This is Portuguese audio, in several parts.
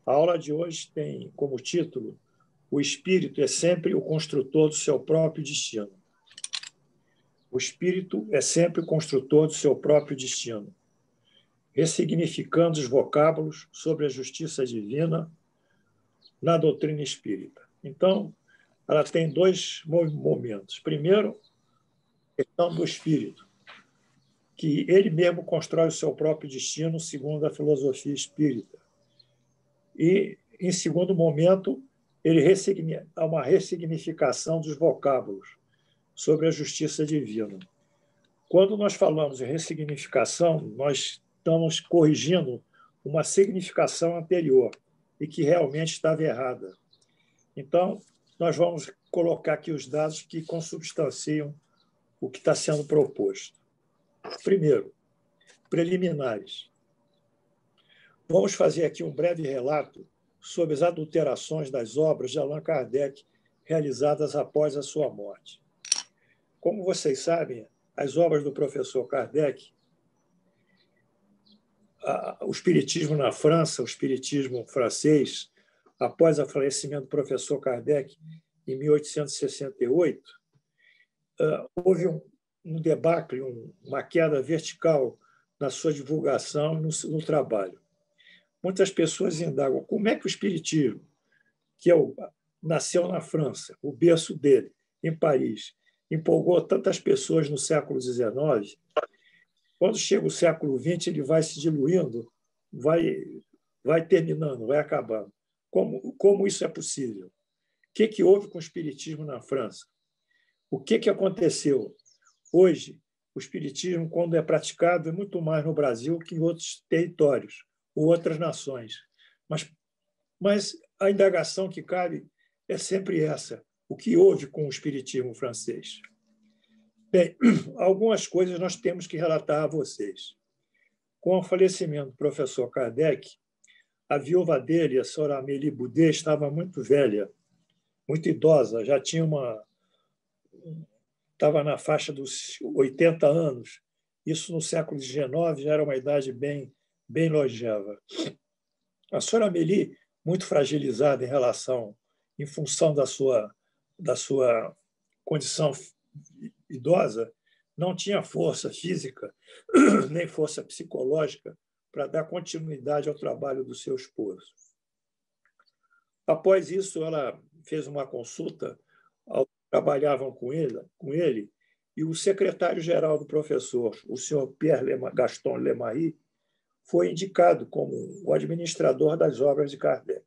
A aula de hoje tem como título: O espírito é sempre o construtor do seu próprio destino. O espírito é sempre o construtor do seu próprio destino, ressignificando os vocábulos sobre a justiça divina na doutrina espírita. Então, ela tem dois momentos. Primeiro, a questão do espírito, que ele mesmo constrói o seu próprio destino segundo a filosofia espírita. E, em segundo momento, há uma ressignificação dos vocábulos sobre a justiça divina. Quando nós falamos em ressignificação, nós estamos corrigindo uma significação anterior e que realmente estava errada. Então, nós vamos colocar aqui os dados que consubstanciam o que está sendo proposto. Primeiro, preliminares. Vamos fazer aqui um breve relato sobre as adulterações das obras de Allan Kardec realizadas após a sua morte. Como vocês sabem, as obras do professor Kardec, o espiritismo na França, o espiritismo francês, após o falecimento do professor Kardec, em 1868, houve um debacle, uma queda vertical na sua divulgação e no trabalho. Muitas pessoas indagam como é que o espiritismo, que nasceu na França, o berço dele, em Paris, empolgou tantas pessoas no século XIX, quando chega o século XX, ele vai se diluindo, vai terminando, vai acabando. Como isso é possível? O que houve com o espiritismo na França? O que aconteceu? Hoje, o espiritismo, quando é praticado, é muito mais no Brasil que em outros territórios ou outras nações. Mas a indagação que cabe é sempre essa: o que houve com o espiritismo francês? Bem, algumas coisas nós temos que relatar a vocês. Com o falecimento do professor Kardec, a viúva dele, a senhora Amélie Boudet, estava muito velha, muito idosa, já tinha estava na faixa dos 80 anos. Isso no século XIX já era uma idade bem longeva. A senhora Amélie, muito fragilizada em função da sua condição idosa, não tinha força física nem força psicológica para dar continuidade ao trabalho do seu esposo. Após isso, ela fez uma consulta, trabalhavam com ele, e o secretário-geral do professor, o senhor Pierre Gaston Lemarie, foi indicado como o administrador das obras de Kardec.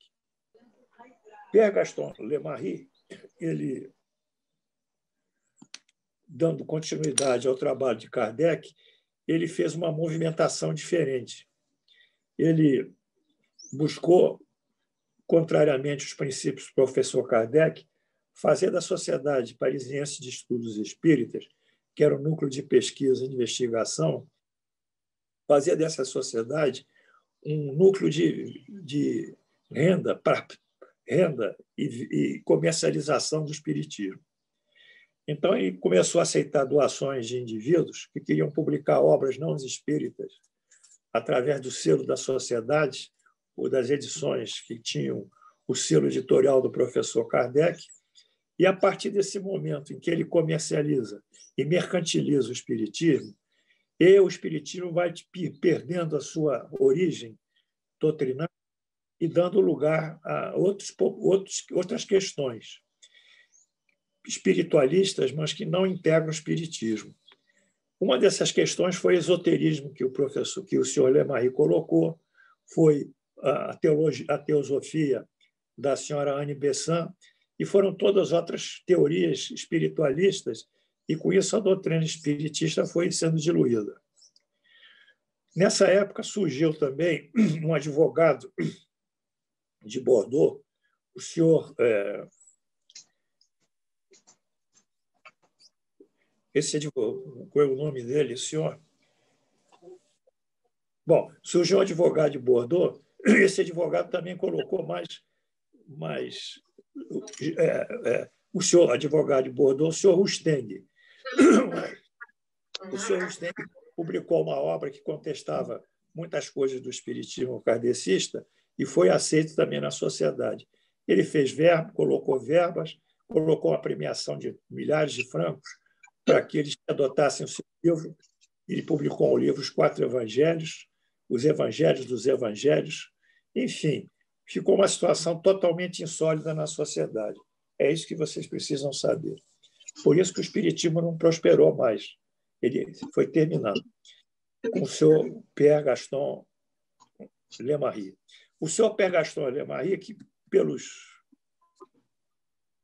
Pierre Gaston Lemarie, ele, dando continuidade ao trabalho de Kardec, ele fez uma movimentação diferente. Ele buscou, contrariamente aos princípios do professor Kardec, fazer da Sociedade Parisiense de Estudos Espíritas, que era o núcleo de pesquisa e investigação, fazer dessa sociedade um núcleo de renda e comercialização do espiritismo. Então, ele começou a aceitar doações de indivíduos que queriam publicar obras não espíritas através do selo da sociedade ou das edições que tinham o selo editorial do professor Kardec. E, a partir desse momento em que ele comercializa e mercantiliza o espiritismo vai perdendo a sua origem doutrinária e dando lugar a outras questões espiritualistas, mas que não integram o espiritismo. Uma dessas questões foi o esoterismo que o senhor Lemarie colocou, foi a teosofia da senhora Anne Besant, e foram todas outras teorias espiritualistas, e com isso a doutrina espiritista foi sendo diluída. Nessa época surgiu também um advogado de Bordeaux, o senhor... qual é o nome dele, senhor? Bom, surgiu um advogado de Bordeaux, esse advogado também colocou o senhor advogado de Bordeaux, o senhor Rusteng. O senhor Rusteng publicou uma obra que contestava muitas coisas do espiritismo kardecista e foi aceito também na sociedade. Ele fez verbo, colocou verbas, colocou uma premiação de milhares de francos para aqueles que adotassem o seu livro. Ele publicou o livro Os Quatro Evangelhos, Os Evangelhos dos Evangelhos. Enfim, ficou uma situação totalmente insólita na sociedade. É isso que vocês precisam saber. Por isso que o espiritismo não prosperou mais. Ele foi terminando com o senhor Pierre Gaston Lemarie. O senhor Pierre Gaston Lemarie, que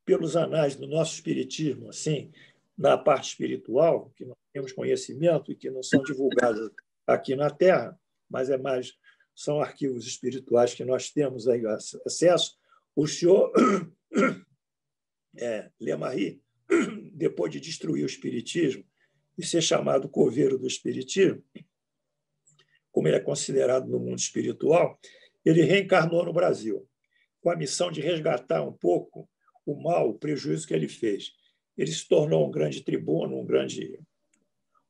pelos anais do nosso espiritismo, assim, na parte espiritual, que nós temos conhecimento e que não são divulgados aqui na Terra, mas são arquivos espirituais que nós temos aí acesso, o senhor Lemarie, depois de destruir o espiritismo e ser chamado coveiro do espiritismo, como ele é considerado no mundo espiritual, ele reencarnou no Brasil, com a missão de resgatar um pouco o mal, o prejuízo que ele fez. Ele se tornou um grande tribuno, um grande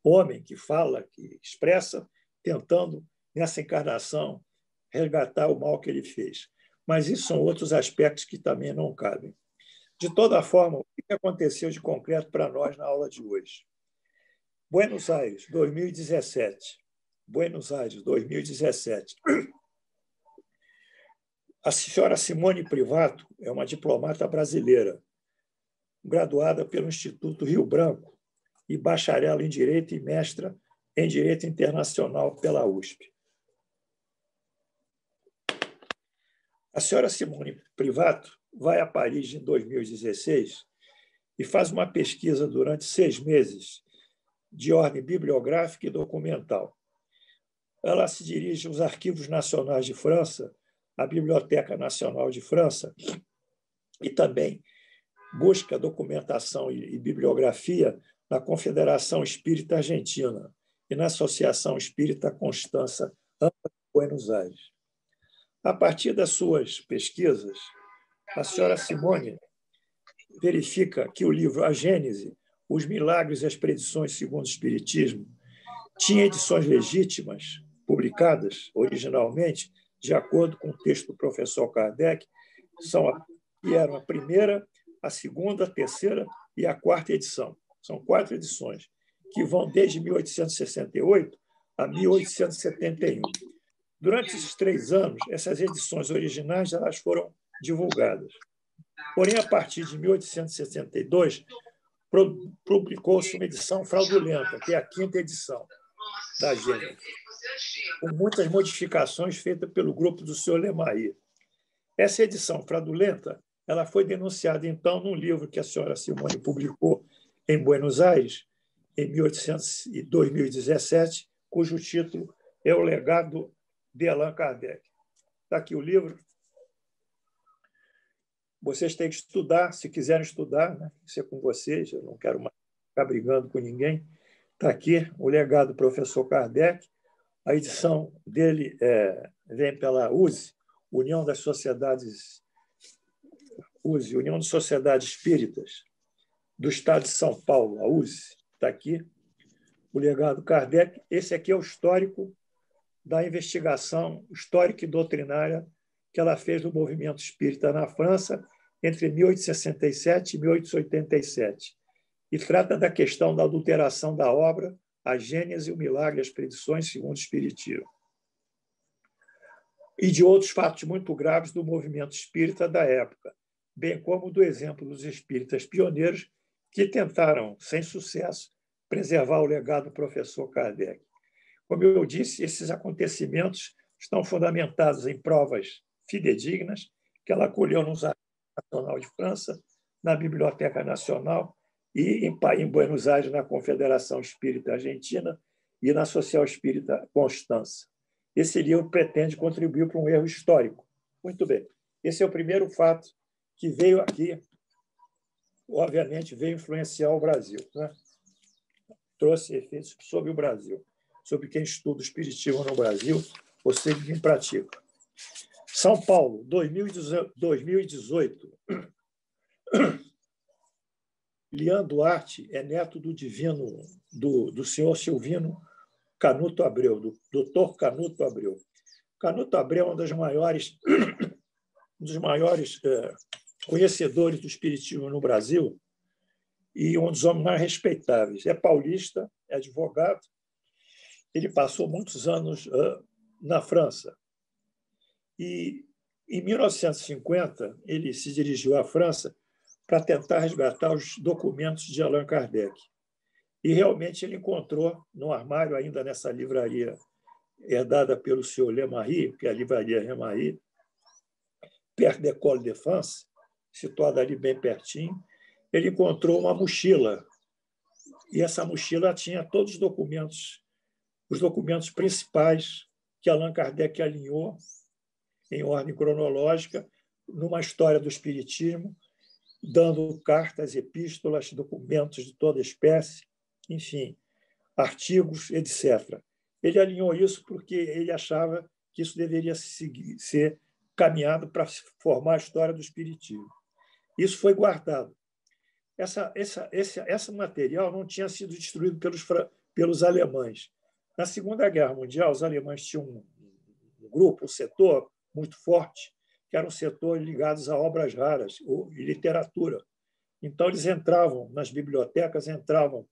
homem que fala, que expressa, tentando, nessa encarnação, resgatar o mal que ele fez. Mas isso são outros aspectos que também não cabem. De toda forma, o que aconteceu de concreto para nós na aula de hoje? Buenos Aires, 2017. Buenos Aires, 2017. A senhora Simone Privato é uma diplomata brasileira, graduada pelo Instituto Rio Branco e bacharel em Direito e mestra em Direito Internacional pela USP. A senhora Simone Privato vai a Paris em 2016 e faz uma pesquisa durante 6 meses de ordem bibliográfica e documental. Ela se dirige aos Arquivos Nacionais de França, à Biblioteca Nacional de França, e também busca documentação e bibliografia na Confederação Espírita Argentina e na Associação Espírita Constança, ambas em Buenos Aires. A partir das suas pesquisas, a senhora Simone verifica que o livro A Gênese, Os Milagres e as Predições segundo o Espiritismo, tinha edições legítimas, publicadas originalmente, de acordo com o texto do professor Kardec, que eram a primeira, a segunda, a terceira e a quarta edição. São 4 edições, que vão desde 1868 a 1871. Durante esses 3 anos, essas edições originais elas foram divulgadas. Porém, a partir de 1862, publicou-se uma edição fraudulenta, que é a 5ª edição da Gênese, com muitas modificações feitas pelo grupo do senhor Lemarie. Essa edição fraudulenta ela foi denunciada, então, num livro que a senhora Simone publicou em Buenos Aires, em 2017, cujo título é O Legado de Allan Kardec. Está aqui o livro. Vocês têm que estudar, se quiserem estudar, né? Isso é com vocês, eu não quero mais ficar brigando com ninguém. Está aqui o legado do professor Kardec. A edição dele vem pela USE, União das Sociedades União de Sociedades Espíritas do Estado de São Paulo, a USE. Está aqui o legado Kardec. Esse aqui é o histórico da investigação histórica e doutrinária que ela fez do movimento espírita na França entre 1867 e 1887. E trata da questão da adulteração da obra, a Gênese, o Milagre e as Predições segundo o Espiritismo. E de outros fatos muito graves do movimento espírita da época, bem como do exemplo dos espíritas pioneiros que tentaram, sem sucesso, preservar o legado do professor Kardec. Como eu disse, esses acontecimentos estão fundamentados em provas fidedignas que ela colheu nos Arquivos Nacional de França, na Biblioteca Nacional e em Buenos Aires, na Confederação Espírita Argentina e na Social Espírita Constança. Esse livro pretende contribuir para um erro histórico. Muito bem. Esse é o primeiro fato que veio aqui, obviamente, veio influenciar o Brasil, né? Trouxe efeitos sobre o Brasil, sobre quem estuda o espiritismo no Brasil, ou seja, quem pratica. São Paulo, 2018. Lian Duarte é neto do divino, do senhor Silvino Canuto Abreu, do doutor Canuto Abreu. Canuto Abreu é um dos maiores conhecedores do espiritismo no Brasil e um dos homens mais respeitáveis. É paulista, é advogado. Ele passou muitos anos na França. E, em 1950, ele se dirigiu à França para tentar resgatar os documentos de Allan Kardec. E, realmente, ele encontrou, no armário, ainda nessa livraria herdada pelo senhor Lemarie, que é a livraria Lemarie, perto da École de France, situada ali bem pertinho, ele encontrou uma mochila. E essa mochila tinha todos os documentos principais que Allan Kardec alinhou em ordem cronológica numa história do espiritismo, dando cartas, epístolas, documentos de toda espécie, enfim, artigos, etc. Ele alinhou isso porque ele achava que isso deveria ser caminhado para formar a história do espiritismo. Isso foi guardado. Esse material não tinha sido destruído pelos alemães. Na Segunda Guerra Mundial, os alemães tinham um grupo, um setor muito forte, que era um setor ligado a obras raras e literatura. Então, eles entravam nas bibliotecas, entravam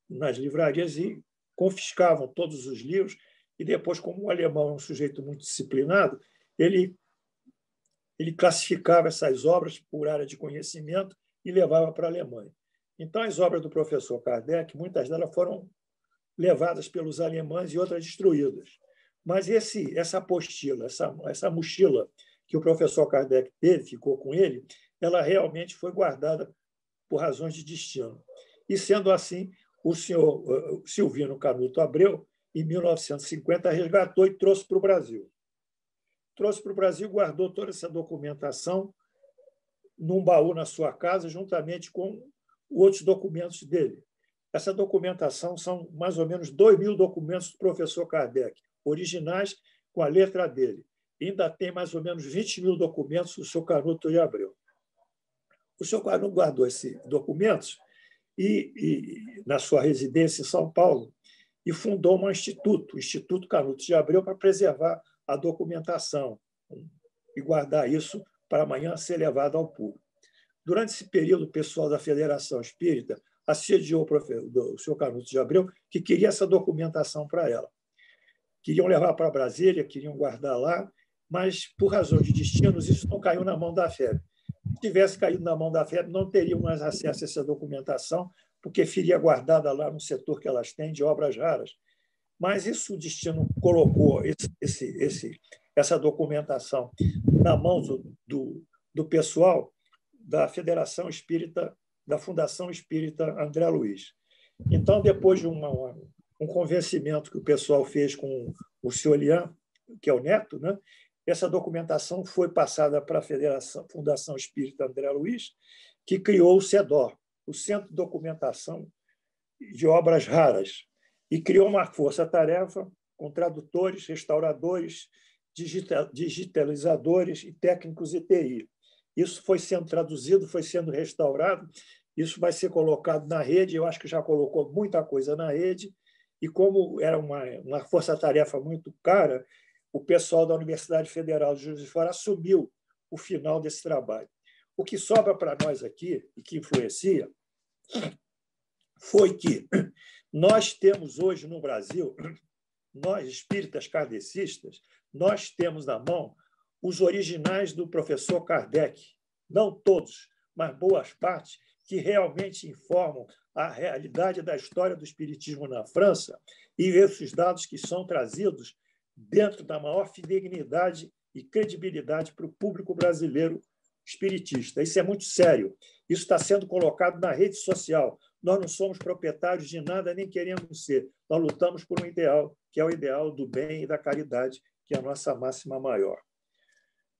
nas livrarias e confiscavam todos os livros. E depois, como o alemão é um sujeito muito disciplinado, ele classificava essas obras por área de conhecimento e levava para a Alemanha. Então, as obras do professor Kardec, muitas delas foram levadas pelos alemães e outras destruídas. Mas essa apostila, essa mochila que o professor Kardec teve, ficou com ele, ela realmente foi guardada por razões de destino. E, sendo assim, o senhor Silvino Canuto Abreu, em 1950, resgatou e trouxe para o Brasil. Trouxe para o Brasil, guardou toda essa documentação num baú na sua casa, juntamente com outros documentos dele. Essa documentação são mais ou menos 2.000 documentos do professor Kardec, originais com a letra dele. Ainda tem mais ou menos 20.000 documentos do senhor Canuto de Abreu. O senhor Canuto guardou esses documentos na sua residência em São Paulo e fundou um instituto, o Instituto Canuto de Abreu, para preservar a documentação e guardar isso para amanhã ser levado ao público. Durante esse período, o pessoal da Federação Espírita assediou o senhor Canuto de Abreu, que queria essa documentação para ela. Queriam levar para Brasília, queriam guardar lá, mas, por razão de destinos, isso não caiu na mão da FEB. Se tivesse caído na mão da FEB, não teriam mais acesso a essa documentação, porque ficaria guardada lá no setor que elas têm de obras raras. Mas isso o destino colocou essa documentação na mão do pessoal da Federação Espírita, da Fundação Espírita André Luiz. Então, depois de um convencimento que o pessoal fez com o senhor Lian, que é o neto, né? Essa documentação foi passada para a Fundação Espírita André Luiz, que criou o CEDOR, o Centro de Documentação de Obras Raras, e criou uma força-tarefa com tradutores, restauradores, digitalizadores e técnicos de TI. Isso foi sendo traduzido, foi sendo restaurado, isso vai ser colocado na rede, eu acho que já colocou muita coisa na rede, e como era uma força-tarefa muito cara, o pessoal da Universidade Federal de Juiz de Fora assumiu o final desse trabalho. O que sobra para nós aqui, e que influencia, foi que nós temos hoje no Brasil, nós espíritas kardecistas, nós temos na mão os originais do professor Kardec, não todos, mas boas partes, que realmente informam a realidade da história do espiritismo na França, e esses dados que são trazidos dentro da maior fidelidade e credibilidade para o público brasileiro espiritista. Isso é muito sério. Isso está sendo colocado na rede social. Nós não somos proprietários de nada, nem queremos ser. Nós lutamos por um ideal, que é o ideal do bem e da caridade, que é a nossa máxima maior.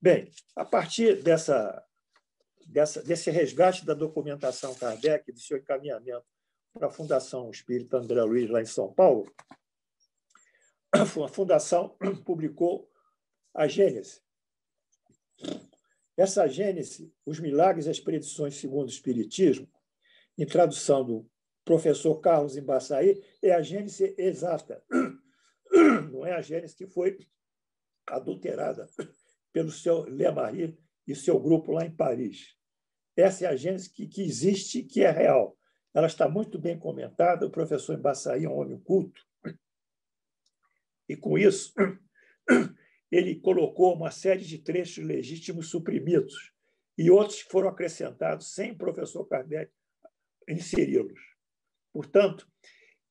Bem, a partir desse resgate da documentação Kardec, do seu encaminhamento para a Fundação Espírita André Luiz, lá em São Paulo, a Fundação publicou a Gênese. Essa Gênese, Os Milagres e as Predições segundo o Espiritismo, em tradução do professor Carlos Embaçaí, é a Gênese exata. Não é a Gênese que foi adulterada pelo seu Lemarie e seu grupo lá em Paris. Essa é a Gênese que existe, que é real. Ela está muito bem comentada. O professor Embaçaí é um homem culto. E, com isso, ele colocou uma série de trechos legítimos suprimidos e outros que foram acrescentados sem o professor Kardec inseri-los. Portanto,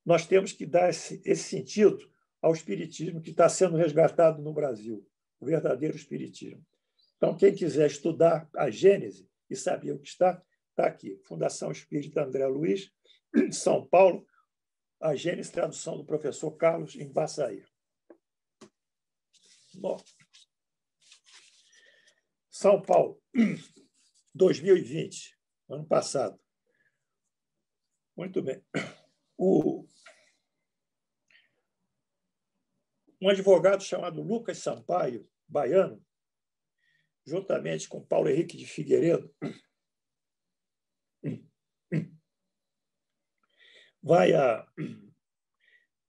nós temos que dar esse sentido ao espiritismo que está sendo resgatado no Brasil, o verdadeiro espiritismo. Então, quem quiser estudar a Gênese e saber o que está aqui. Fundação Espírita André Luiz, São Paulo, a Gênese, tradução do professor Carlos Embaçaí. Bom, São Paulo, 2020, ano passado. Muito bem. Um advogado chamado Lucas Sampaio, baiano, juntamente com Paulo Henrique de Figueiredo,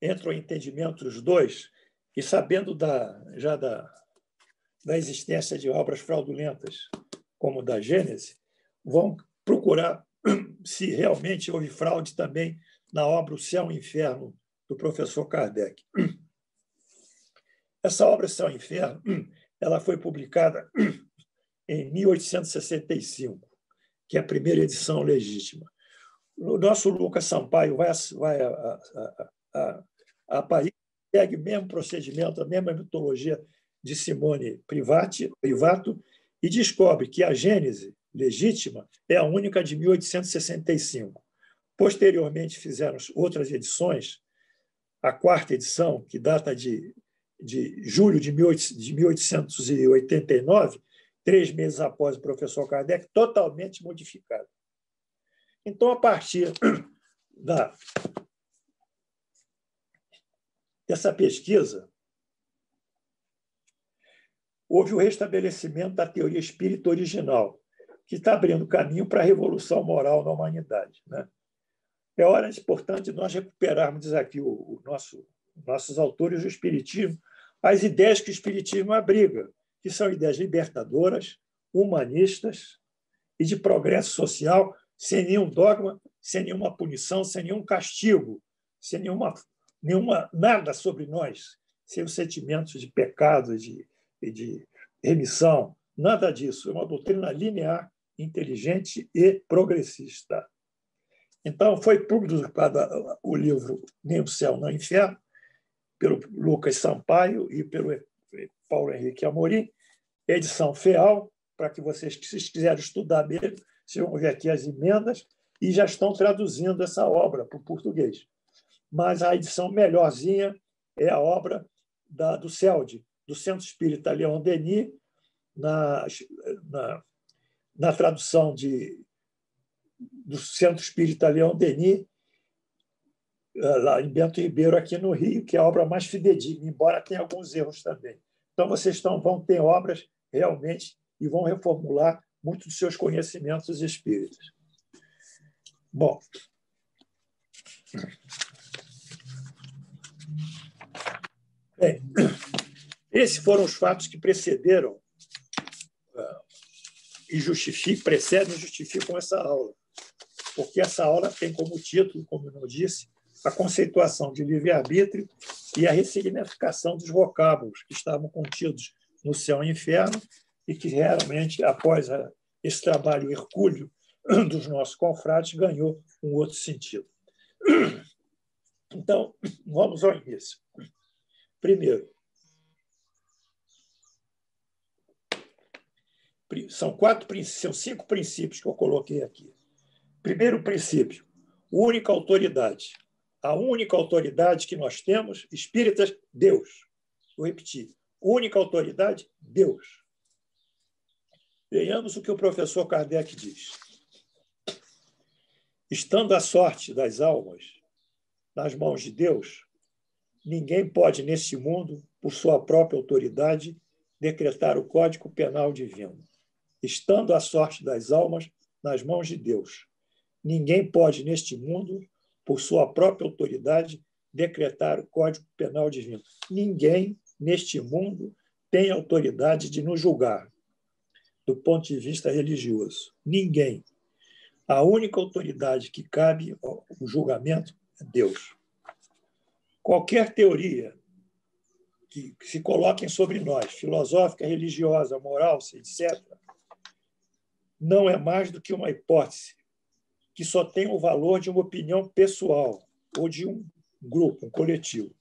entram em entendimento os dois, e sabendo já da existência de obras fraudulentas, como da Gênese, vão procurar se realmente houve fraude também na obra O Céu e o Inferno, do professor Kardec. Essa obra, Céu e Inferno, ela foi publicada em 1865, que é a primeira edição legítima. O nosso Lucas Sampaio vai a Paris, segue o mesmo procedimento, a mesma metodologia de Simone Privato, e descobre que a Gênese legítima é a única de 1865. Posteriormente, fizeram outras edições, a quarta edição, que data de julho de 1889, 3 meses após o professor Kardec, totalmente modificada. Então, a partir dessa pesquisa, houve o restabelecimento da teoria espírita original, que está abrindo caminho para a revolução moral na humanidade, né? É hora, importante, nós recuperarmos aqui nossos autores do Espiritismo, as ideias que o Espiritismo abriga, que são ideias libertadoras, humanistas e de progresso social, sem nenhum dogma, sem nenhuma punição, sem nenhum castigo, sem nada sobre nós, sem os sentimentos de pecado e de remissão, nada disso. É uma doutrina linear, inteligente e progressista. Então, foi publicado o livro Nem o Céu, nem o Inferno, pelo Lucas Sampaio e pelo Paulo Henrique Amorim, edição FEAL, para que vocês, se quiserem estudar mesmo, vocês vão ver aqui as emendas, e já estão traduzindo essa obra para o português. Mas a edição melhorzinha é a obra do CELD, do Centro Espírita Leon Denis, na tradução do Centro Espírita Leon Denis, lá em Bento Ribeiro, aqui no Rio, que é a obra mais fidedigna, embora tenha alguns erros também. Então, vocês vão ter obras realmente e vão reformular muitos dos seus conhecimentos espíritas. Bom, bem, esses foram os fatos que precederam precedem e justificam essa aula, porque essa aula tem como título, como eu disse, a conceituação de livre-arbítrio e a ressignificação dos vocábulos que estavam contidos no Céu e Inferno e que realmente, após esse trabalho hercúleo dos nossos confrades, ganhou um outro sentido. Então, vamos ao início. Primeiro, são 5 princípios que eu coloquei aqui. Primeiro princípio, única autoridade. A única autoridade que nós temos, espíritas, Deus. Vou repetir. Única autoridade, Deus. Vejamos o que o professor Kardec diz. Estando a sorte das almas nas mãos de Deus, ninguém pode, neste mundo, por sua própria autoridade, decretar o Código Penal divino. Estando a sorte das almas nas mãos de Deus, ninguém pode, neste mundo, por sua própria autoridade, decretar o Código Penal divino. Ninguém, neste mundo, tem autoridade de nos julgar do ponto de vista religioso. Ninguém. A única autoridade que cabe ao julgamento é Deus. Qualquer teoria que se coloquem sobre nós, filosófica, religiosa, moral, etc., não é mais do que uma hipótese que só tem o valor de uma opinião pessoal ou de um grupo, um coletivo.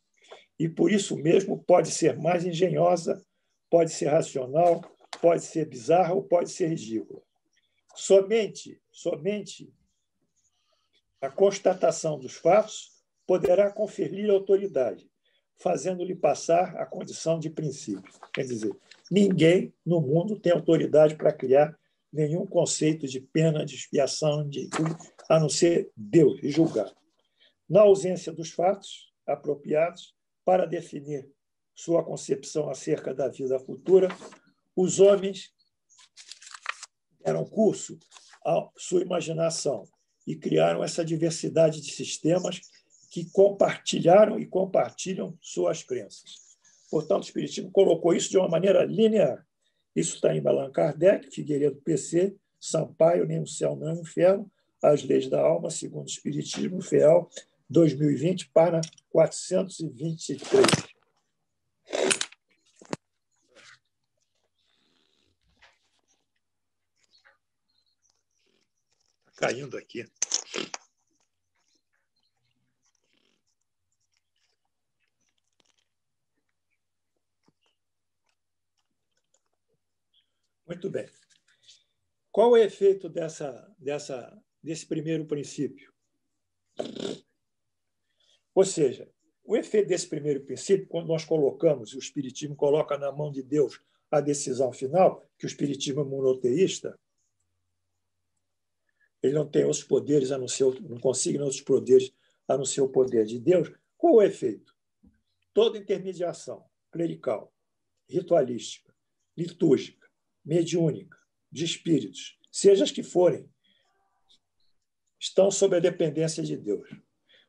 E, por isso mesmo, pode ser mais engenhosa, pode ser racional, pode ser bizarra ou pode ser ridícula. Somente a constatação dos fatos poderá conferir autoridade, fazendo-lhe passar a condição de princípio. Quer dizer, ninguém no mundo tem autoridade para criar nenhum conceito de pena, de expiação, a não ser Deus e julgar. Na ausência dos fatos apropriados para definir sua concepção acerca da vida futura, os homens deram curso à sua imaginação e criaram essa diversidade de sistemas que compartilharam e compartilham suas crenças. Portanto, o Espiritismo colocou isso de uma maneira linear. Isso está em Allan Kardec, Figueiredo PC, Sampaio, Nem o Céu, Nem o Inferno, As Leis da Alma, segundo o Espiritismo, FEAL, 2020, página 423. Está caindo aqui. Muito bem. Qual é o efeito desse primeiro princípio? Ou seja, o efeito desse primeiro princípio, quando nós colocamos, o Espiritismo coloca na mão de Deus a decisão final, que o Espiritismo é monoteísta, ele não tem outros poderes, não consegue outros poderes a não ser o poder de Deus. Qual é o efeito? Toda intermediação clerical, ritualística, litúrgica, mediúnica, de espíritos, seja as que forem, estão sob a dependência de Deus.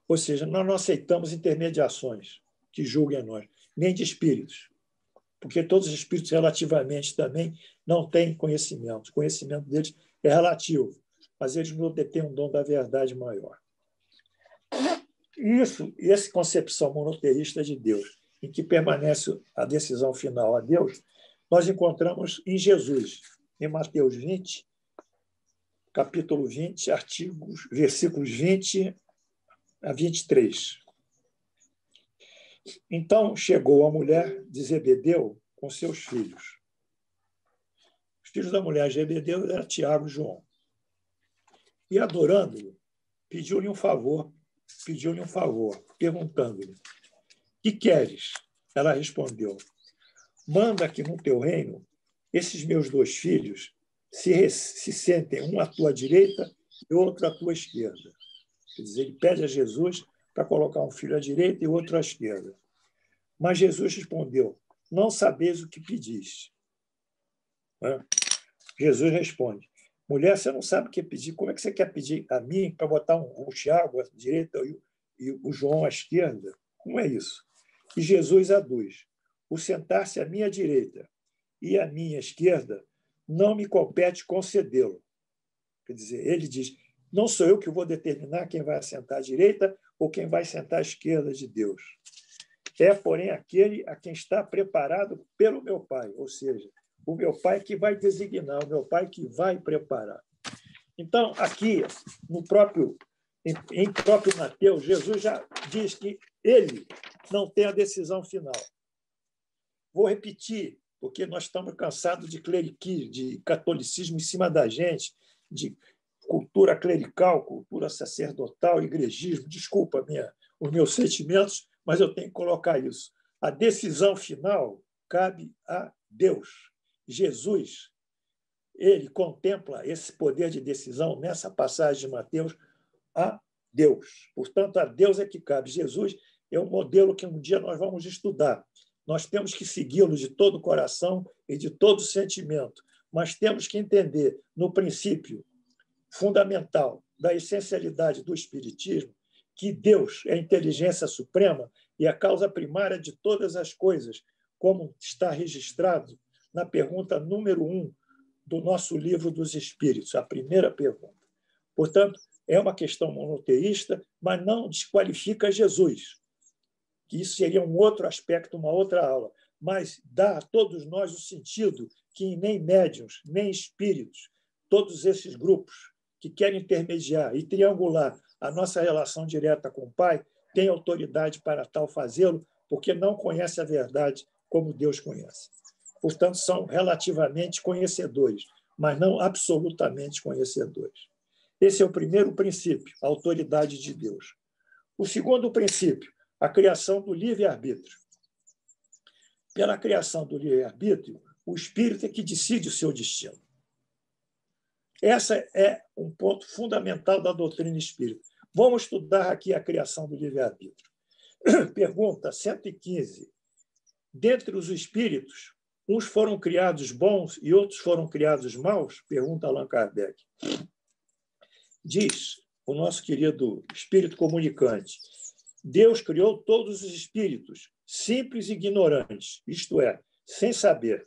Ou seja, nós não aceitamos intermediações que julguem a nós, nem de espíritos, porque todos os espíritos relativamente também não têm conhecimento. O conhecimento deles é relativo, mas eles não detêm um dom da verdade maior. E essa concepção monoteísta de Deus, em que permanece a decisão final a Deus, nós encontramos em Jesus, em Mateus 20, capítulo 20, versículos 20 a 23. Então chegou a mulher de Zebedeu com seus filhos. Os filhos da mulher de Zebedeu eram Tiago e João. E, adorando-o, pediu-lhe um favor, perguntando-lhe: que queres? Ela respondeu: manda que no teu reino esses meus dois filhos se sentem, um à tua direita e outro à tua esquerda. Quer dizer, ele pede a Jesus para colocar um filho à direita e outro à esquerda. Mas Jesus respondeu: não sabeis o que pedis. Jesus responde: mulher, você não sabe o que pedir. Como é que você quer pedir a mim para botar o Tiago à direita e o João à esquerda? Como é isso? E Jesus aduz: o sentar-se à minha direita e à minha esquerda não me compete concedê-lo. Quer dizer, ele diz: não sou eu que vou determinar quem vai sentar à direita ou quem vai sentar à esquerda de Deus. É, porém, aquele a quem está preparado pelo meu Pai, ou seja, o meu Pai que vai designar, o meu Pai que vai preparar. Então, aqui, em próprio Mateus, Jesus já diz que ele não tem a decisão final. Vou repetir, porque nós estamos cansados de cleriquismo, de catolicismo em cima da gente, de cultura clerical, cultura sacerdotal, igrejismo. Desculpa os meus sentimentos, mas eu tenho que colocar isso. A decisão final cabe a Deus. Jesus, ele contempla esse poder de decisão nessa passagem de Mateus a Deus. Portanto, a Deus é que cabe. Jesus é um modelo que um dia nós vamos estudar. Nós temos que segui-lo de todo o coração e de todo o sentimento, mas temos que entender, no princípio fundamental da essencialidade do Espiritismo, que Deus é a inteligência suprema e a causa primária de todas as coisas, como está registrado na pergunta número 1 do nosso livro dos Espíritos, a primeira pergunta. Portanto, é uma questão monoteísta, mas não desqualifica Jesus, que isso seria um outro aspecto, uma outra aula, mas dá a todos nós o sentido que nem médiuns, nem espíritos, todos esses grupos que querem intermediar e triangular a nossa relação direta com o Pai, têm autoridade para tal fazê-lo, porque não conhece a verdade como Deus conhece. Portanto, são relativamente conhecedores, mas não absolutamente conhecedores. Esse é o primeiro princípio, a autoridade de Deus. O segundo princípio, a criação do livre-arbítrio. Pela criação do livre-arbítrio, o espírito é que decide o seu destino. Esse é um ponto fundamental da doutrina espírita. Vamos estudar aqui a criação do livre-arbítrio. Pergunta 115. Dentre os espíritos, uns foram criados bons e outros foram criados maus? Pergunta Allan Kardec. Diz o nosso querido espírito comunicante: Deus criou todos os espíritos, simples e ignorantes, isto é, sem saber.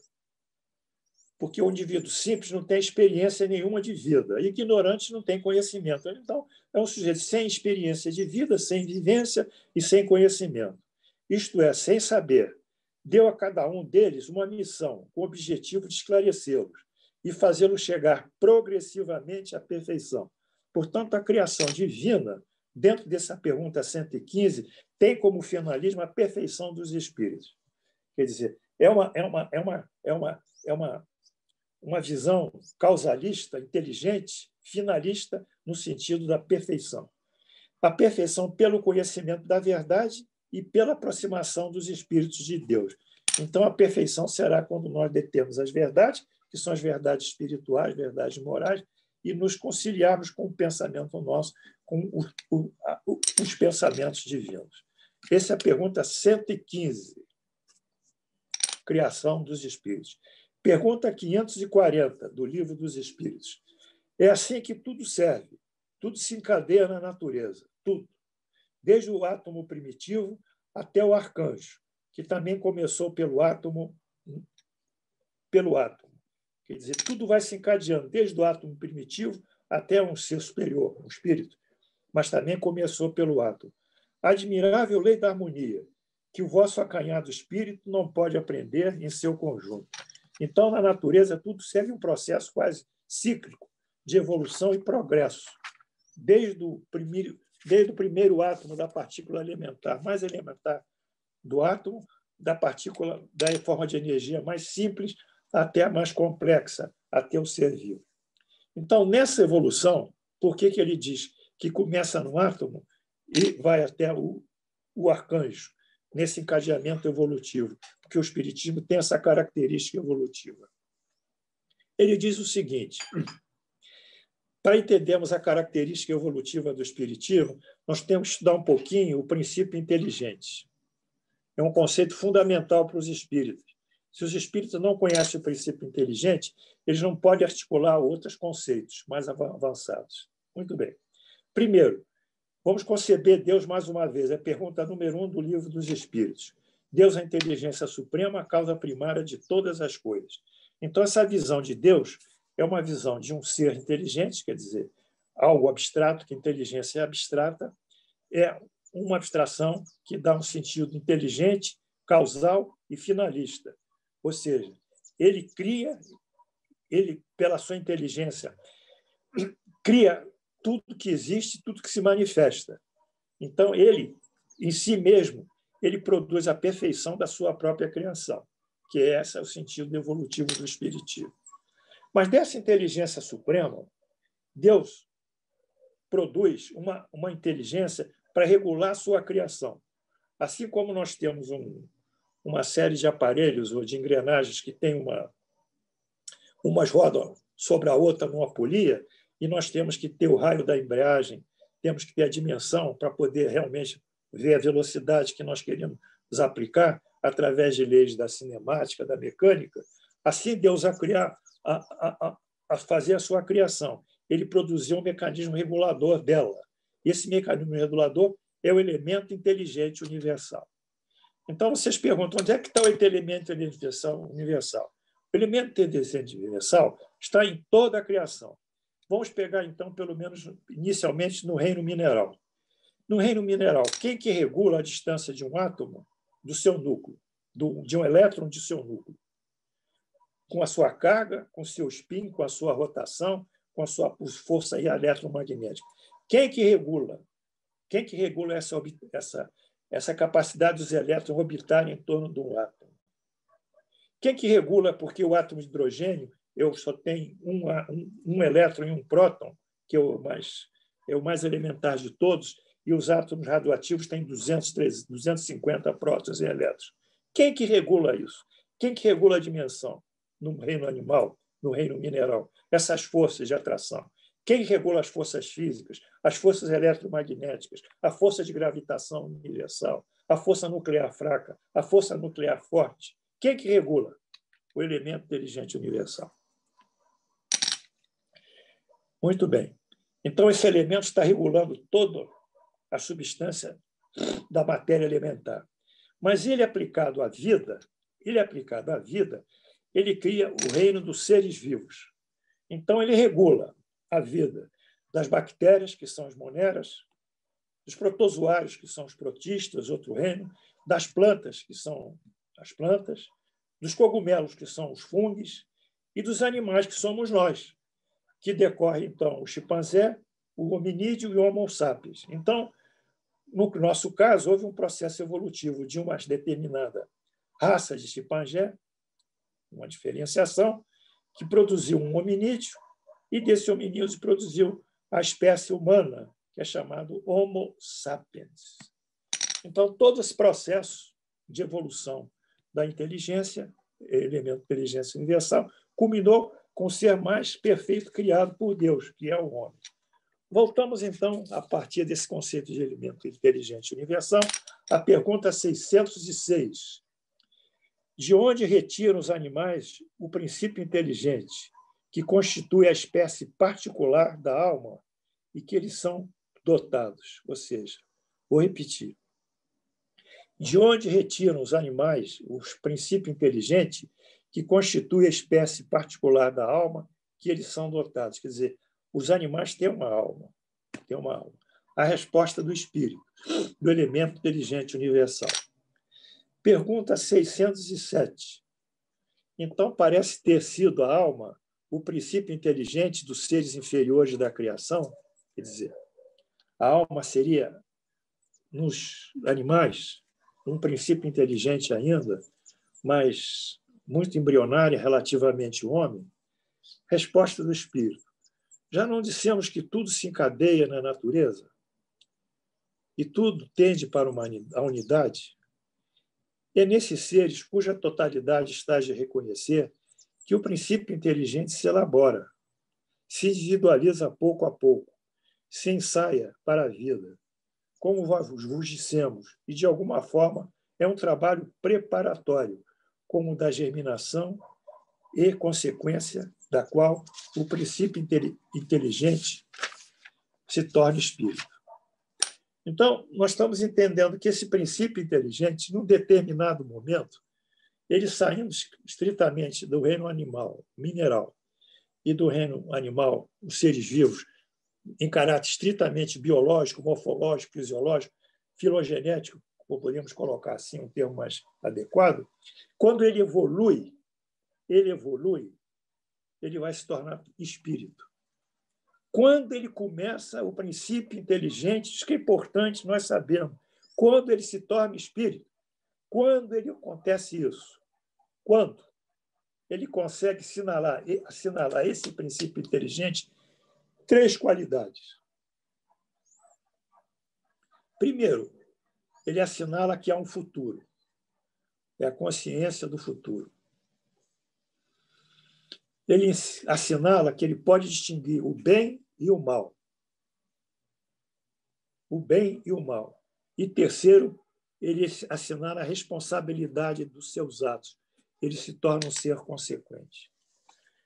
Porque o indivíduo simples não tem experiência nenhuma de vida, e ignorante não tem conhecimento. Então, é um sujeito sem experiência de vida, sem vivência e sem conhecimento. Isto é, sem saber. Deu a cada um deles uma missão, com o objetivo de esclarecê-los e fazê-los chegar progressivamente à perfeição. Portanto, a criação divina, dentro dessa pergunta 115, tem como finalismo a perfeição dos espíritos. Quer dizer, é uma visão causalista, inteligente, finalista, no sentido da perfeição. A perfeição pelo conhecimento da verdade e pela aproximação dos espíritos de Deus. Então, a perfeição será quando nós detemos as verdades, que são as verdades espirituais, verdades morais, e nos conciliarmos com o pensamento nosso, com os pensamentos divinos. Essa é a pergunta 115. Criação dos espíritos. Pergunta 540, do Livro dos Espíritos. É assim que tudo serve, tudo se encadeia na natureza, tudo. Desde o átomo primitivo até o arcanjo, que também começou pelo átomo. Quer dizer, tudo vai se encadeando, desde o átomo primitivo até um ser superior, um espírito, mas também começou pelo átomo. Admirável lei da harmonia, que o vosso acanhado espírito não pode aprender em seu conjunto. Então, na natureza, tudo segue um processo quase cíclico de evolução e progresso, desde o primeiro átomo da partícula elementar, mais elementar do átomo, da partícula da forma de energia mais simples até a mais complexa, até o ser vivo. Então, nessa evolução, por que ele diz que começa no átomo e vai até o arcanjo, nesse encadeamento evolutivo? Porque o Espiritismo tem essa característica evolutiva. Ele diz o seguinte: para entendermos a característica evolutiva do Espiritismo, nós temos que estudar um pouquinho o princípio inteligente. É um conceito fundamental para os espíritos. Se os espíritos não conhecem o princípio inteligente, eles não podem articular outros conceitos mais avançados. Muito bem. Primeiro, vamos conceber Deus mais uma vez. É a pergunta número 1 do Livro dos Espíritos. Deus é a inteligência suprema, a causa primária de todas as coisas. Então, essa visão de Deus é uma visão de um ser inteligente, quer dizer, algo abstrato, que inteligência é abstrata, é uma abstração que dá um sentido inteligente, causal e finalista. Ou seja, ele cria, pela sua inteligência, cria tudo que existe, tudo que se manifesta. Então, ele, em si mesmo, ele produz a perfeição da sua própria criação, que esse é o sentido evolutivo do Espiritismo. Mas dessa inteligência suprema, Deus produz uma inteligência para regular a sua criação. Assim como nós temos uma série de aparelhos ou de engrenagens que tem umas rodam sobre a outra numa polia, e nós temos que ter o raio da embreagem, temos que ter a dimensão para poder realmente ver a velocidade que nós queremos aplicar através de leis da cinemática, da mecânica. Assim, Deus a fazer a sua criação, ele produziu um mecanismo regulador dela. Esse mecanismo regulador é o elemento inteligente universal. Então, vocês perguntam, onde é que está o elemento de inteligência universal? O elemento de inteligência universal está em toda a criação. Vamos pegar, então, pelo menos inicialmente, no reino mineral. No reino mineral, quem que regula a distância de um átomo do seu núcleo, de um elétron de seu núcleo? Com a sua carga, com o seu spin, com a sua rotação, com a sua força eletromagnética. Quem que regula? Quem que regula essa capacidade dos elétrons orbitarem em torno de um átomo? Quem que regula porque o átomo de hidrogênio eu só tenho um elétron e um próton, que é o mais elementar de todos, e os átomos radioativos têm 250 prótons e elétrons. Quem que regula isso? Quem que regula a dimensão no reino animal, no reino mineral? Essas forças de atração. Quem regula as forças físicas, as forças eletromagnéticas, a força de gravitação universal, a força nuclear fraca, a força nuclear forte? Quem que regula? O elemento inteligente universal. Muito bem. Então, esse elemento está regulando toda a substância da matéria elementar. Mas ele aplicado à vida, ele cria o reino dos seres vivos. Então, ele regula a vida das bactérias, que são as moneras, dos protozoários, que são os protistas, outro reino, das plantas, que são as plantas, dos cogumelos, que são os fungos, e dos animais, que somos nós, que decorre, então, o chimpanzé, o hominídeo e o Homo sapiens. Então, no nosso caso, houve um processo evolutivo de uma determinada raça de chimpanzé, uma diferenciação, que produziu um hominídeo, e desse hominídeo produziu a espécie humana, que é chamado Homo sapiens. Então, todo esse processo de evolução da inteligência, elemento de inteligência universal, culminou com o ser mais perfeito criado por Deus, que é o homem. Voltamos, então, a partir desse conceito de elemento inteligente universal, à pergunta 606. De onde retiram os animais o princípio inteligente, que constitui a espécie particular da alma e que eles são dotados? Ou seja, vou repetir. De onde retiram os animais o princípio inteligente que constitui a espécie particular da alma que eles são dotados? Quer dizer, os animais têm uma alma. A resposta do espírito, do elemento inteligente universal. Pergunta 607. Então, parece ter sido a alma o princípio inteligente dos seres inferiores da criação? Quer dizer, a alma seria, nos animais, um princípio inteligente ainda, mas muito embrionária relativamente ao homem? Resposta do espírito. Já não dissemos que tudo se encadeia na natureza? E tudo tende para a unidade? É nesses seres cuja totalidade está de reconhecer que o princípio inteligente se elabora, se individualiza pouco a pouco, se ensaia para a vida, como vos dissemos, e de alguma forma é um trabalho preparatório, como o da germinação e consequência da qual o princípio inteligente se torna espírito. Então, nós estamos entendendo que esse princípio inteligente, num determinado momento, ele saindo estritamente do reino animal, mineral, e do reino animal, os seres vivos, em caráter estritamente biológico, morfológico, fisiológico, filogenético, ou podemos colocar assim um termo mais adequado, quando ele evolui, ele vai se tornar espírito. Quando ele começa o princípio inteligente, isso que é importante nós sabemos, quando ele se torna espírito, quando ele acontece isso, quando ele consegue assinalar esse princípio inteligente 3 qualidades. Primeiro, ele assinala que há um futuro, é a consciência do futuro. Ele assinala que ele pode distinguir o bem e o mal. O bem e o mal. E terceiro, ele assinala a responsabilidade dos seus atos. Ele se torna um ser consequente.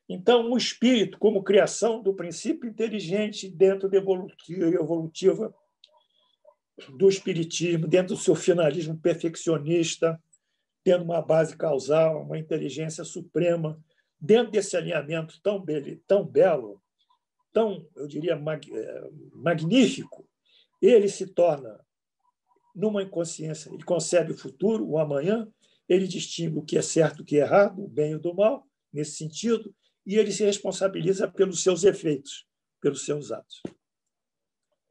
Então, o espírito, como criação do princípio inteligente dentro da evolutiva, do espiritismo, dentro do seu finalismo perfeccionista, tendo uma base causal, uma inteligência suprema, dentro desse alinhamento tão belo, tão, eu diria, magnífico, ele se torna numa inconsciência, ele concebe o futuro, o amanhã, ele distingue o que é certo, o que é errado, o bem e o do mal, nesse sentido, e ele se responsabiliza pelos seus efeitos, pelos seus atos,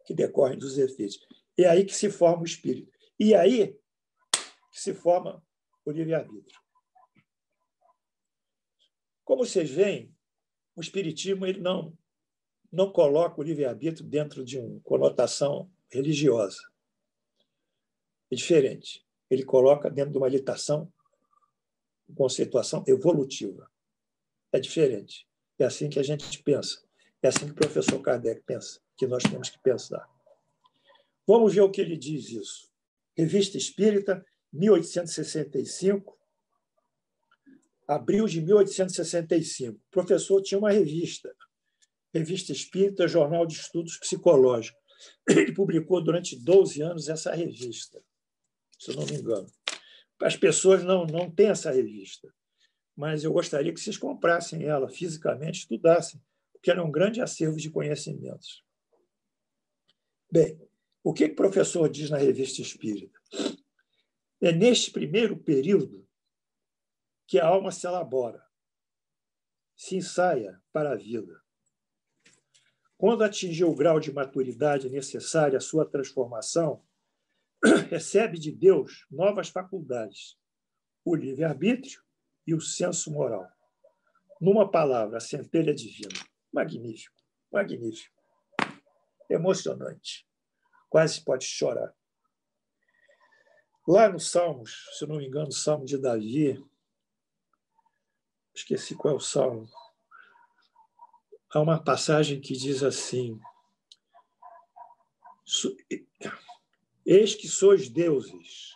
que decorrem dos efeitos. É aí que se forma o espírito. E é aí que se forma o livre-arbítrio. Como vocês veem, o espiritismo ele não coloca o livre-arbítrio dentro de uma conotação religiosa. É diferente. Ele coloca dentro de uma conceituação evolutiva. É diferente. É assim que a gente pensa. É assim que o professor Kardec pensa, que nós temos que pensar. Vamos ver o que ele diz isso. Revista Espírita, 1865, abril de 1865. O professor tinha uma revista Espírita, Jornal de Estudos Psicológicos. Ele publicou durante 12 anos essa revista, se eu não me engano. As pessoas não têm essa revista, mas eu gostaria que vocês comprassem ela fisicamente, estudassem, porque ela é um grande acervo de conhecimentos. Bem, o que o professor diz na Revista Espírita? É neste primeiro período que a alma se elabora, se ensaia para a vida. Quando atingiu o grau de maturidade necessário à sua transformação, recebe de Deus novas faculdades, o livre-arbítrio e o senso moral. Numa palavra, a centelha divina. Magnífico, magnífico. Emocionante. Quase pode chorar. Lá nos Salmos, se eu não me engano, o Salmo de Davi, esqueci qual é o Salmo, há uma passagem que diz assim: eis que sois deuses,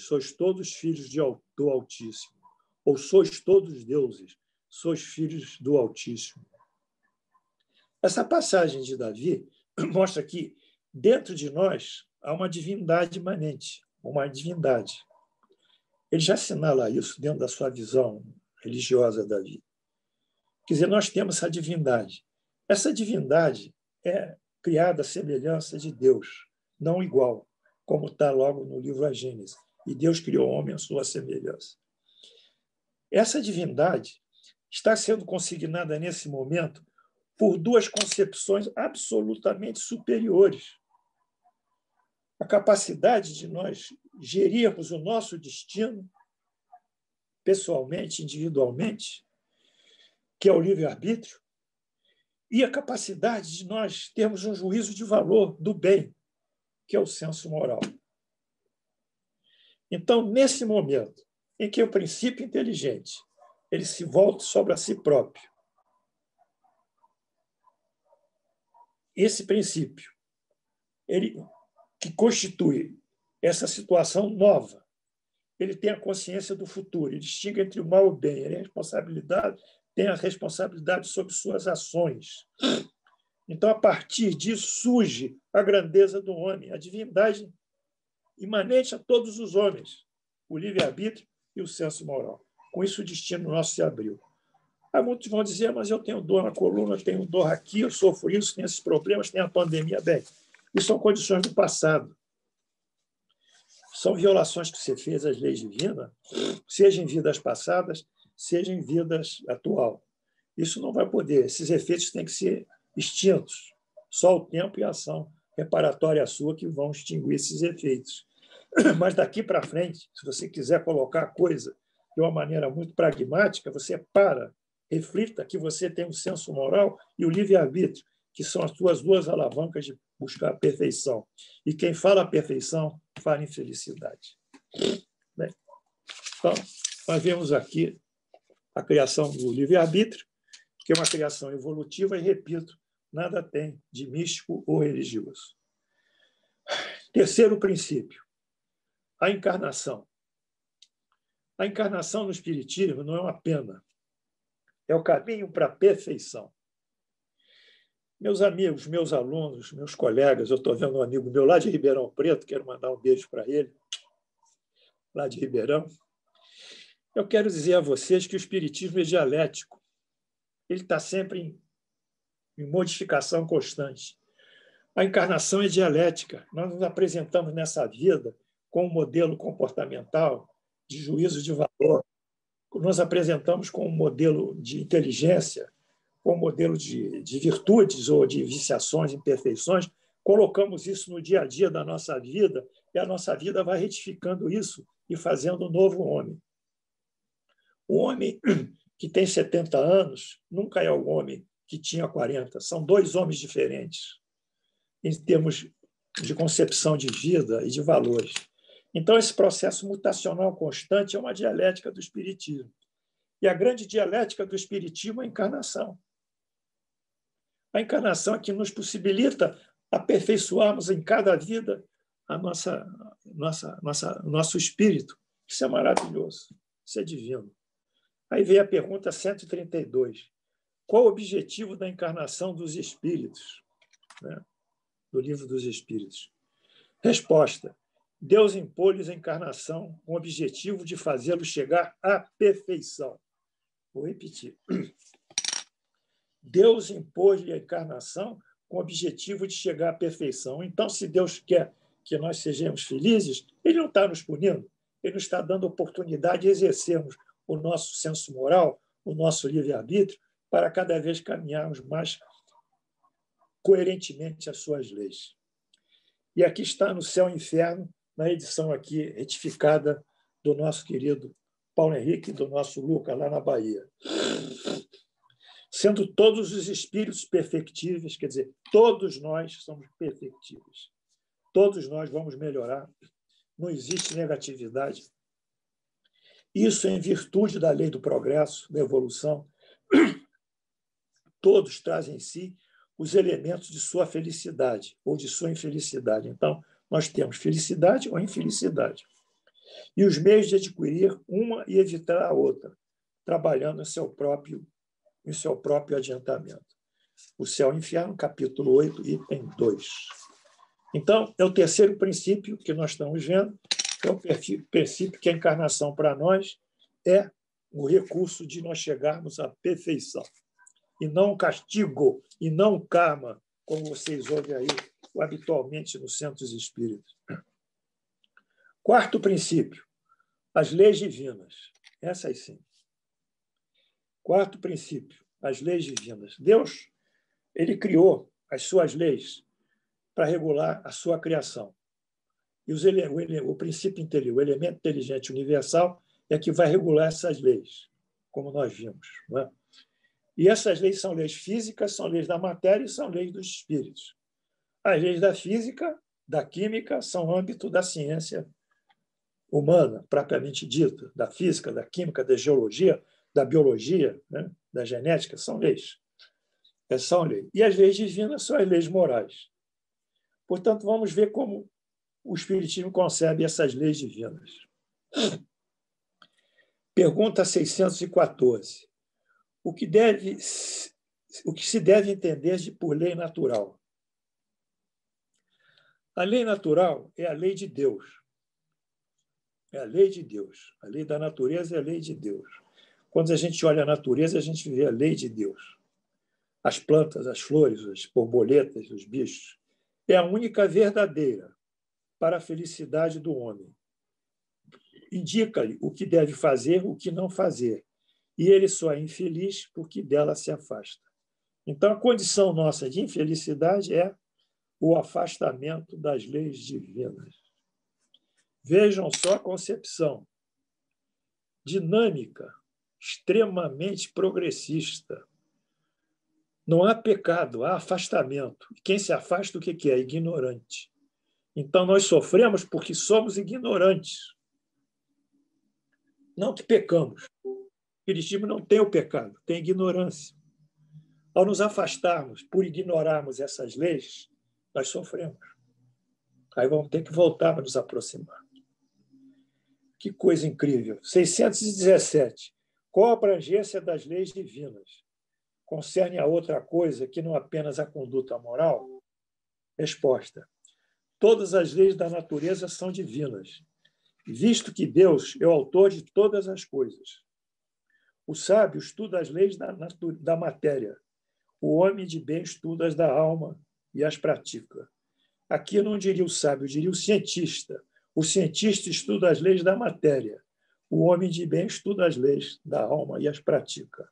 sois todos filhos do Altíssimo, ou sois todos deuses, sois filhos do Altíssimo. Essa passagem de Davi mostra que dentro de nós há uma divindade imanente, uma divindade. Ele já assinala isso dentro da sua visão religiosa, Davi. Quer dizer, nós temos essa divindade. Essa divindade é criada à semelhança de Deus, não igual, como está logo no livro A Gênese. E Deus criou o homem à sua semelhança. Essa divindade está sendo consignada nesse momento por duas concepções absolutamente superiores. A capacidade de nós gerirmos o nosso destino, pessoalmente, individualmente, que é o livre-arbítrio, e a capacidade de nós termos um juízo de valor do bem, que é o senso moral. Então, nesse momento em que o princípio inteligente ele se volta sobre a si próprio, esse princípio ele que constitui essa situação nova, ele tem a consciência do futuro, ele distingue entre o mal e o bem, ele tem a responsabilidade sobre suas ações. Então, a partir disso, surge a grandeza do homem, a divindade imanente a todos os homens, o livre-arbítrio e o senso moral. Com isso, o destino nosso se abriu. Aí muitos vão dizer, mas eu tenho dor na coluna, eu tenho dor aqui, eu sofro isso, tenho esses problemas, tenho a pandemia. Bem, isso são condições do passado. São violações que você fez às leis divinas, seja em vidas passadas, seja em vidas atual. Isso não vai poder. Esses efeitos têm que ser extintos. Só o tempo e a ação reparatória sua que vão extinguir esses efeitos. Mas daqui para frente, se você quiser colocar a coisa de uma maneira muito pragmática, você reflita que você tem o senso moral e o livre-arbítrio, que são as suas duas alavancas de buscar a perfeição. E quem fala a perfeição, fala em felicidade. Bem, então, nós vemos aqui a criação do livre-arbítrio, que é uma criação evolutiva, e, repito, nada tem de místico ou religioso. Terceiro princípio, a encarnação. A encarnação no Espiritismo não é uma pena, é o caminho para a perfeição. Meus amigos, meus alunos, meus colegas, eu estou vendo um amigo meu lá de Ribeirão Preto, quero mandar um beijo para ele, lá de Ribeirão. Eu quero dizer a vocês que o espiritismo é dialético. Ele está sempre em modificação constante. A encarnação é dialética. Nós nos apresentamos nessa vida com um modelo comportamental de juízo de valor. Nos apresentamos com um modelo de inteligência, com um modelo de virtudes ou de viciações, imperfeições. Colocamos isso no dia a dia da nossa vida e a nossa vida vai retificando isso e fazendo um novo homem. O homem que tem 70 anos nunca é o homem que tinha 40. São dois homens diferentes em termos de concepção de vida e de valores. Então, esse processo mutacional constante é uma dialética do espiritismo. E a grande dialética do espiritismo é a encarnação. A encarnação é que nos possibilita aperfeiçoarmos em cada vida a nosso espírito. Isso é maravilhoso, isso é divino. Aí vem a pergunta 132. Qual o objetivo da encarnação dos espíritos? Né? Do Livro dos Espíritos. Resposta. Deus impôs-lhes a encarnação com o objetivo de fazê-los chegar à perfeição. Vou repetir. Deus impôs-lhe a encarnação com o objetivo de chegar à perfeição. Então, se Deus quer que nós sejamos felizes, Ele não está nos punindo, Ele nos está dando oportunidade de exercermos o nosso senso moral, o nosso livre-arbítrio, para cada vez caminharmos mais coerentemente às suas leis. E aqui está no Céu e Inferno, na edição aqui retificada do nosso querido Paulo Henrique e do nosso Lucas, lá na Bahia. Sendo todos os espíritos perfectíveis, quer dizer, todos nós somos perfectíveis. Todos nós vamos melhorar. Não existe negatividade. Isso em virtude da lei do progresso, da evolução. Todos trazem em si os elementos de sua felicidade ou de sua infelicidade. Então, nós temos felicidade ou infelicidade. E os meios de adquirir uma e evitar a outra, trabalhando em seu próprio adiantamento. O Céu e o Inferno, capítulo 8, item 2. Então, é o terceiro princípio que nós estamos vendo, é o princípio que a encarnação para nós é o recurso de nós chegarmos à perfeição. E não castigo, e não karma, como vocês ouvem aí habitualmente nos centros espíritas. Quarto princípio, as leis divinas. Essas sim. Quarto princípio, as leis divinas. Deus, ele criou as suas leis para regular a sua criação. E o princípio interior, o elemento inteligente universal, é que vai regular essas leis, como nós vimos. Não é? E essas leis são leis físicas, são leis da matéria e são leis dos espíritos. As leis da física, da química, são âmbito da ciência humana, propriamente dita, da física, da química, da geologia, da biologia, né? Da genética, são leis. São leis. E as leis divinas são as leis morais. Portanto, vamos ver como o Espiritismo concebe essas leis divinas. Pergunta 614. O que se deve entender por lei natural? A lei natural é a lei de Deus. É a lei de Deus. A lei da natureza é a lei de Deus. Quando a gente olha a natureza, a gente vê a lei de Deus. As plantas, as flores, as borboletas, os bichos. É a única verdadeira para a felicidade do homem. Indica-lhe o que deve fazer, o que não fazer. E ele só é infeliz porque dela se afasta. Então, a condição nossa de infelicidade é o afastamento das leis divinas. Vejam só a concepção dinâmica, extremamente progressista. Não há pecado, há afastamento. Quem se afasta, o que é? Ignorante. Então, nós sofremos porque somos ignorantes. Não que pecamos. O Espiritismo não tem o pecado, tem ignorância. Ao nos afastarmos por ignorarmos essas leis, nós sofremos. Aí vamos ter que voltar para nos aproximar. Que coisa incrível. 617. Qual a abrangência das leis divinas? concerne a outra coisa que não apenas a conduta moral? Resposta: todas as leis da natureza são divinas, visto que Deus é o autor de todas as coisas. O sábio estuda as leis da matéria. O homem de bem estuda as da alma e as pratica. Aqui eu não diria o sábio, eu diria o cientista. O cientista estuda as leis da matéria. O homem de bem estuda as leis da alma e as pratica.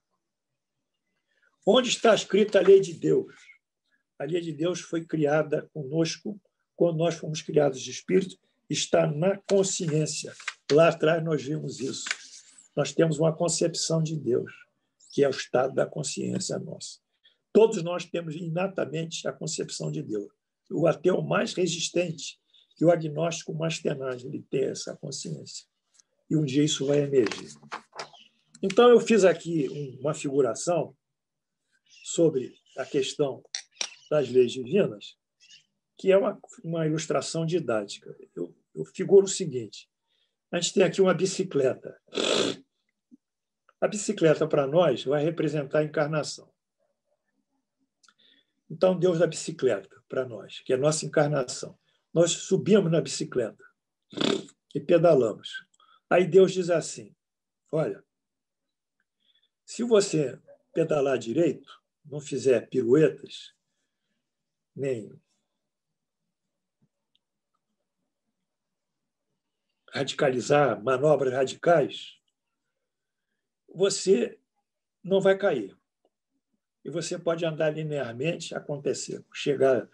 Onde está escrita a lei de Deus? A lei de Deus foi criada conosco quando nós fomos criados de espírito, está na consciência. Lá atrás nós vimos isso. Nós temos uma concepção de Deus, que é o estado da consciência nossa. Todos nós temos inatamente a concepção de Deus. O ateu mais resistente e o agnóstico mais tenaz, ele tem essa consciência. E um dia isso vai emergir. Então, eu fiz aqui uma figuração sobre a questão das leis divinas, que é uma ilustração didática. Eu figuro o seguinte: a gente tem aqui uma bicicleta. A bicicleta, para nós, vai representar a encarnação. Então, Deus da bicicleta, para nós, que é a nossa encarnação. Nós subimos na bicicleta e pedalamos. Aí Deus diz assim: olha, se você pedalar direito, não fizer piruetas, nem radicalizar manobras radicais, você não vai cair. E você pode andar linearmente, acontecer, chegar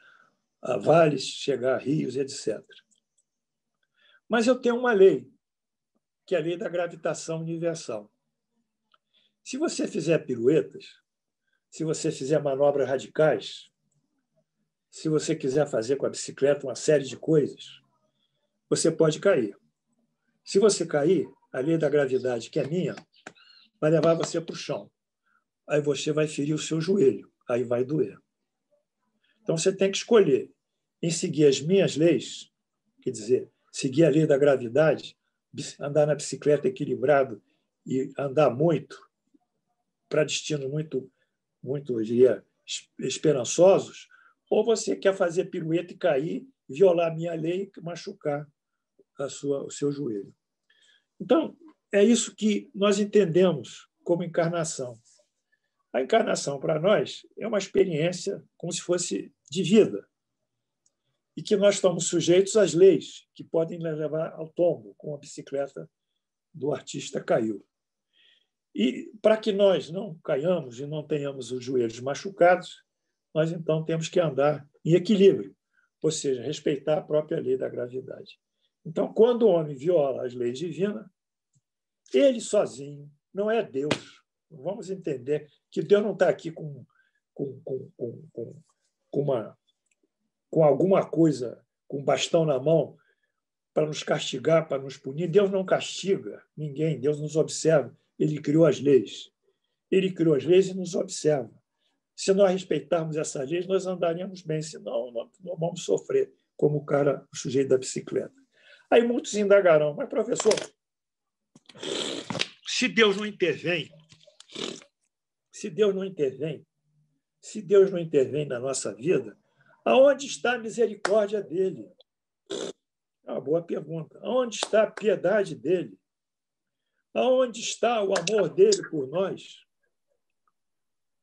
a vales, chegar a rios, etc. Mas eu tenho uma lei, que é a lei da gravitação universal. Se você fizer piruetas, se você fizer manobras radicais, se você quiser fazer com a bicicleta uma série de coisas, você pode cair. Se você cair, a lei da gravidade, que é minha, vai levar você para o chão. Aí você vai ferir o seu joelho, aí vai doer. Então você tem que escolher em seguir as minhas leis, quer dizer, seguir a lei da gravidade, andar na bicicleta equilibrado e andar muito, para destinos muito, eu diria, esperançosos, ou você quer fazer pirueta e cair, violar a minha lei e machucar o seu joelho. Então, é isso que nós entendemos como encarnação. A encarnação, para nós, é uma experiência como se fosse de vida, e que nós estamos sujeitos às leis que podem levar ao tombo, como a bicicleta do artista caiu. E para que nós não caiamos e não tenhamos os joelhos machucados, nós então temos que andar em equilíbrio, ou seja, respeitar a própria lei da gravidade. Então, quando o homem viola as leis divinas, ele sozinho não é Deus. Vamos entender que Deus não está aqui com alguma coisa, com um bastão na mão, para nos castigar, para nos punir. Deus não castiga ninguém, Deus nos observa. Ele criou as leis. Ele criou as leis e nos observa. Se nós respeitarmos essas leis, nós andaremos bem, senão não vamos sofrer, como o sujeito da bicicleta. Aí muitos indagarão: mas, professor, se Deus não intervém, se Deus não intervém na nossa vida, aonde está a misericórdia dele? É uma boa pergunta. Aonde está a piedade dele? Aonde está o amor dele por nós?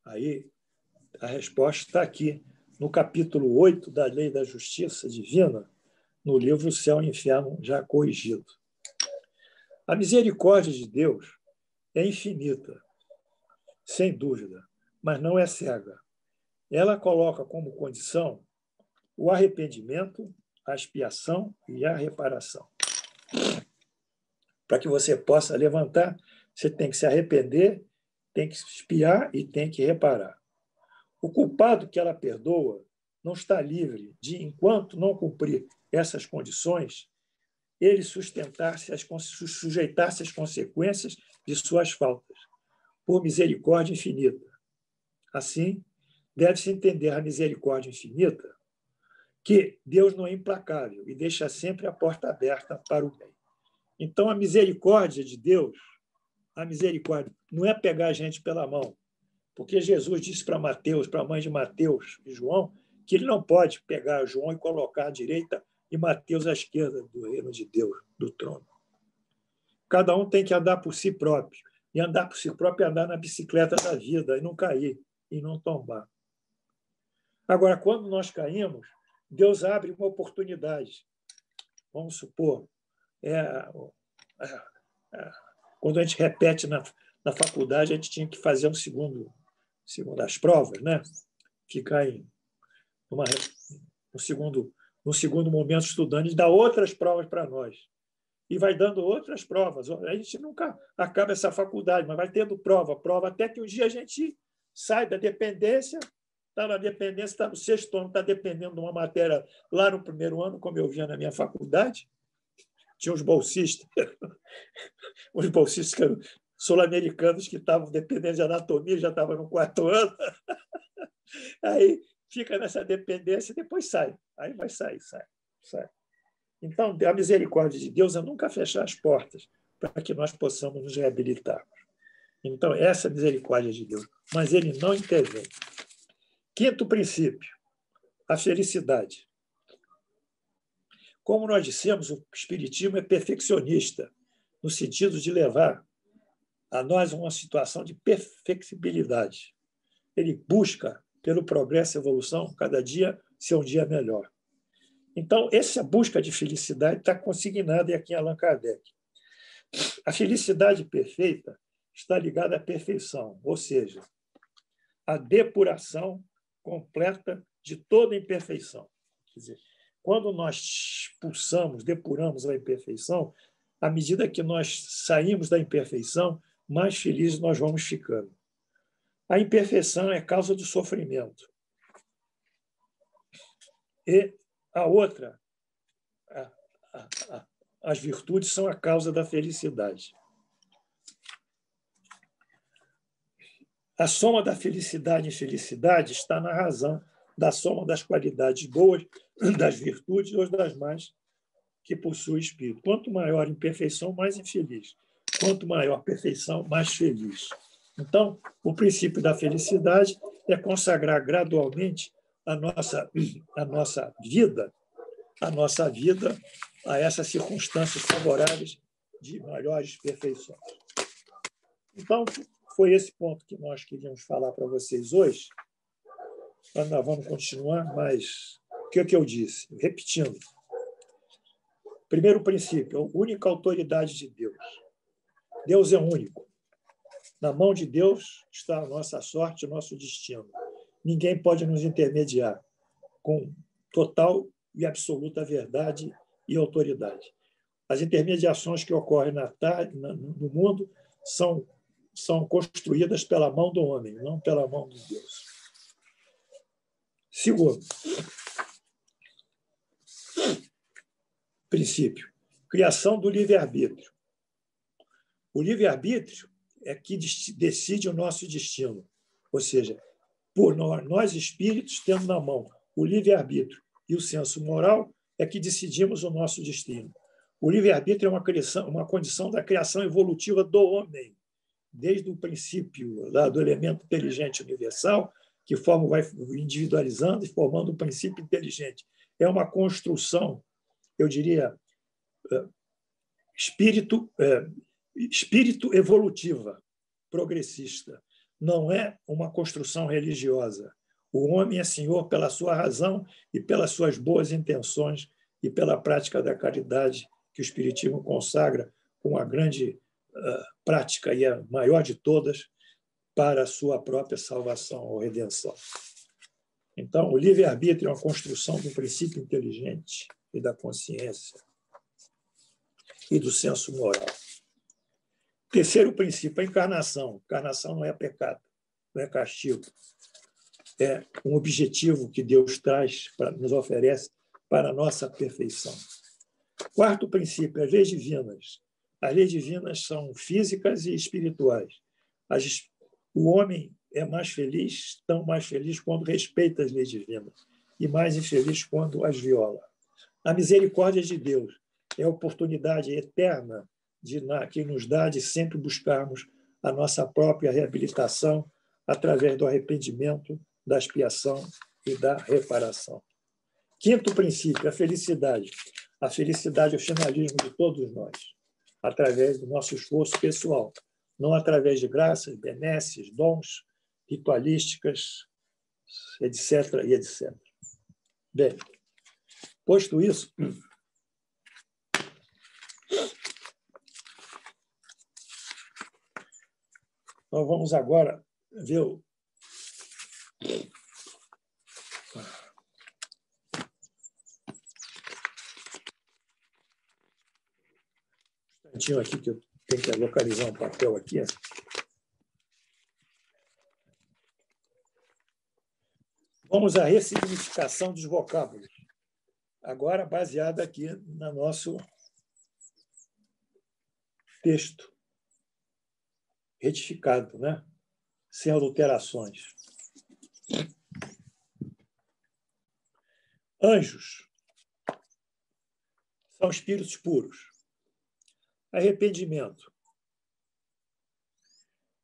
Aí a resposta está aqui, no capítulo 8 da Lei da Justiça Divina, no livro O Céu e o Inferno Já Corrigido. A misericórdia de Deus é infinita, sem dúvida, mas não é cega. Ela coloca como condição o arrependimento, a expiação e a reparação. Para que você possa levantar, você tem que se arrepender, tem que expiar e tem que reparar. O culpado que ela perdoa não está livre de, enquanto não cumprir essas condições, ele sujeitar-se às consequências de suas faltas, por misericórdia infinita. Assim, deve-se entender a misericórdia infinita, que Deus não é implacável e deixa sempre a porta aberta para o bem. Então, a misericórdia de Deus, a misericórdia não é pegar a gente pela mão, Porque Jesus disse para Mateus, para a mãe de Mateus e João, que ele não pode pegar João e colocar à direita e Mateus à esquerda do reino de Deus, do trono. Cada um tem que andar por si próprio. E andar por si próprio é andar na bicicleta da vida e não cair, e não tombar. Agora, quando nós caímos, Deus abre uma oportunidade. Vamos supor, quando a gente repete na faculdade, a gente tinha que fazer um segundo as provas, né? Ficar no segundo momento estudando e dar outras provas para nós. E vai dando outras provas. A gente nunca acaba essa faculdade, mas vai tendo prova, até que um dia a gente sai da dependência, está na dependência, está no sexto ano, está dependendo de uma matéria lá no primeiro ano, como eu via na minha faculdade. Tinha os bolsistas sul-americanos que estavam dependendo de anatomia, já estavam no quarto ano. Aí fica nessa dependência e depois sai. Aí vai sair, sai. Então, a misericórdia de Deus é nunca fechar as portas para que nós possamos nos reabilitarmos. Então, essa é a misericórdia de Deus. Mas ele não intervém. Quinto princípio, a felicidade. Como nós dissemos, o Espiritismo é perfeccionista, no sentido de levar a nós uma situação de perfectibilidade. Ele busca, pelo progresso e evolução, cada dia ser um dia melhor. Então, essa busca de felicidade está consignada aqui em Allan Kardec. A felicidade perfeita está ligada à perfeição, ou seja, à depuração completa de toda imperfeição. Quer dizer, quando nós expulsamos, depuramos a imperfeição, à medida que nós saímos da imperfeição, mais felizes nós vamos ficando. A imperfeição é causa do sofrimento. E a outra, as virtudes são a causa da felicidade. A soma da felicidade e infelicidade está na razão da soma das qualidades boas, das virtudes ou das más que possui o espírito. Quanto maior a imperfeição, mais infeliz. Quanto maior a perfeição, mais feliz. Então, o princípio da felicidade é consagrar gradualmente a nossa vida a essas circunstâncias favoráveis de maiores perfeições. Então, foi esse ponto que nós queríamos falar para vocês hoje. Nós vamos continuar, mas o que eu disse? Repetindo. Primeiro princípio, a única autoridade de Deus. Deus é único. Na mão de Deus está a nossa sorte, o nosso destino. Ninguém pode nos intermediar com total e absoluta verdade e autoridade. As intermediações que ocorrem no mundo são construídas pela mão do homem, não pela mão de Deus. Segundo princípio, criação do livre-arbítrio. O livre-arbítrio é que decide o nosso destino. Ou seja, por nós espíritos temos na mão o livre-arbítrio e o senso moral é que decidimos o nosso destino. O livre-arbítrio é uma condição da criação evolutiva do homem, desde o princípio lá do elemento inteligente universal, que vai individualizando e formando um princípio inteligente. É uma construção, eu diria, espírito evolutiva, progressista. Não é uma construção religiosa. O homem é senhor pela sua razão e pelas suas boas intenções e pela prática da caridade que o Espiritismo consagra com a grande prática e a maior de todas para a sua própria salvação ou redenção. Então, o livre-arbítrio é uma construção do princípio inteligente e da consciência e do senso moral. Terceiro princípio, a encarnação. Encarnação não é pecado, não é castigo. É um objetivo que Deus nos oferece para a nossa perfeição. Quarto princípio, as leis divinas. As leis divinas são físicas e espirituais. O homem é mais feliz, tão mais feliz quando respeita as leis divinas e mais infeliz quando as viola. A misericórdia de Deus é a oportunidade eterna que nos dá de sempre buscarmos a nossa própria reabilitação, através do arrependimento, da expiação e da reparação. Quinto princípio, a felicidade. A felicidade é o finalismo de todos nós, através do nosso esforço pessoal, não através de graças, benesses, dons, ritualísticas, etc. e etc. Bem, posto isso, nós vamos agora ver o instantinho aqui que eu tenho que localizar um papel aqui. Vamos à ressignificação dos vocábulos, agora baseada aqui no nosso texto retificado, né? Sem adulterações. Anjos são espíritos puros. Arrependimento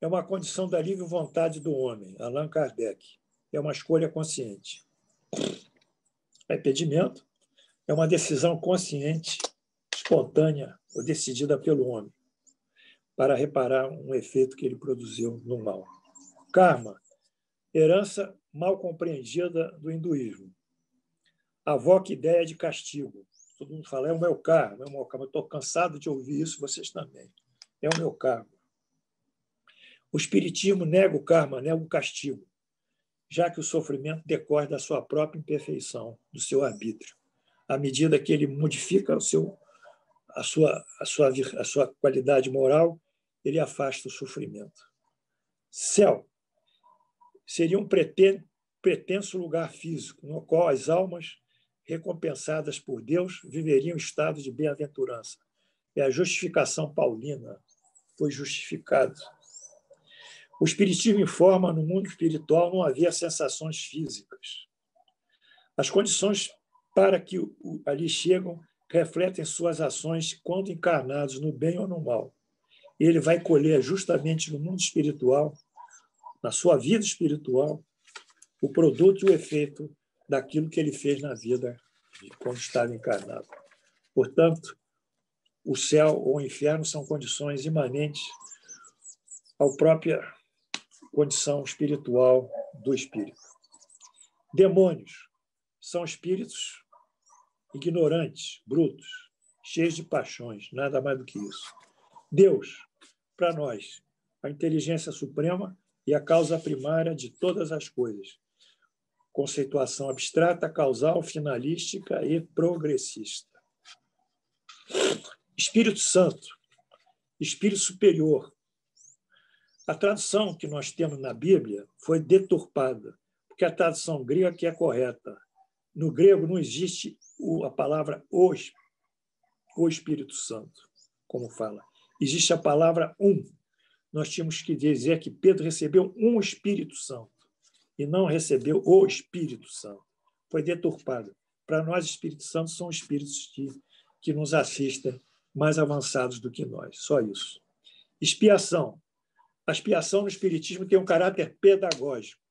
é uma condição da livre vontade do homem, Allan Kardec. É uma escolha consciente. Arrependimento é uma decisão consciente, espontânea ou decidida pelo homem para reparar um efeito que ele produziu no mal. Karma, herança mal compreendida do hinduísmo. Avoca ideia de castigo. Todo mundo fala, é o meu karma, é o meu karma. Eu estou cansado de ouvir isso, vocês também. É o meu karma. O espiritismo nega o karma, nega o castigo, já que o sofrimento decorre da sua própria imperfeição, do seu arbítrio. À medida que ele modifica a sua qualidade moral, ele afasta o sofrimento. Céu seria um pretenso lugar físico, no qual as almas, recompensadas por Deus, viveriam em estado de bem-aventurança. É a justificação paulina, foi justificado. O Espiritismo informa, no mundo espiritual não havia sensações físicas. As condições para que ali chegam refletem suas ações quando encarnados no bem ou no mal. Ele vai colher justamente no mundo espiritual, na sua vida espiritual, o produto e o efeito daquilo que ele fez na vida quando estava encarnado. Portanto, o céu ou o inferno são condições imanentes à própria condição espiritual do espírito. Demônios são espíritos ignorantes, brutos, cheios de paixões, nada mais do que isso. Deus, para nós, a inteligência suprema e a causa primária de todas as coisas. Conceituação abstrata, causal, finalística e progressista. Espírito Santo, Espírito Superior. A tradução que nós temos na Bíblia foi deturpada, porque a tradução grega que é correta. No grego não existe a palavra o Espírito Santo, como fala. Existe a palavra um. Nós tínhamos que dizer que Pedro recebeu um Espírito Santo e não recebeu o Espírito Santo. Foi deturpado. Para nós, Espíritos Santos são espíritos que nos assistem mais avançados do que nós. Só isso. Expiação. A expiação no Espiritismo tem um caráter pedagógico.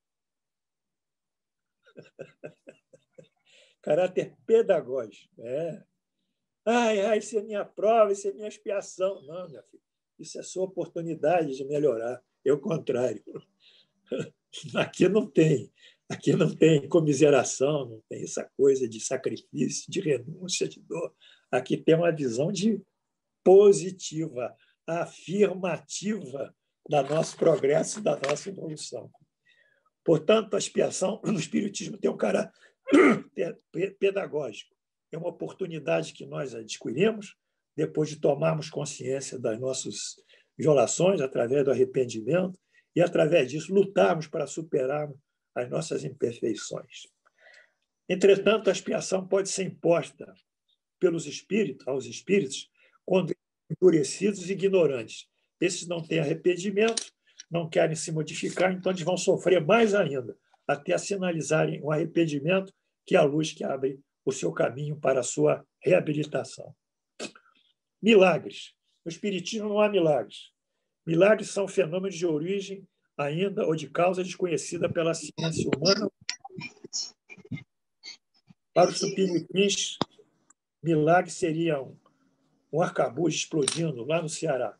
Caráter pedagógico. Isso é minha prova, isso é minha expiação. Não, minha filha. Isso é sua oportunidade de melhorar. É o contrário. Aqui não tem. Aqui não tem comiseração, não tem essa coisa de sacrifício, de renúncia, de dor. Aqui tem uma visão de positiva, afirmativa do nosso progresso, da nossa evolução. Portanto, a expiação no Espiritismo tem um caráter pedagógico. É uma oportunidade que nós adquirimos depois de tomarmos consciência das nossas violações através do arrependimento e, através disso, lutarmos para superarmos as nossas imperfeições. Entretanto, a expiação pode ser imposta aos espíritos quando endurecidos e ignorantes. Esses não têm arrependimento, não querem se modificar, então eles vão sofrer mais ainda, até sinalizarem o arrependimento, que é a luz que abre o seu caminho para a sua reabilitação. Milagres. No Espiritismo não há milagres. Milagres são fenômenos de origem ainda ou de causa desconhecida pela ciência humana. Para os tupiniquins, milagre seria um arcabuz explodindo lá no Ceará.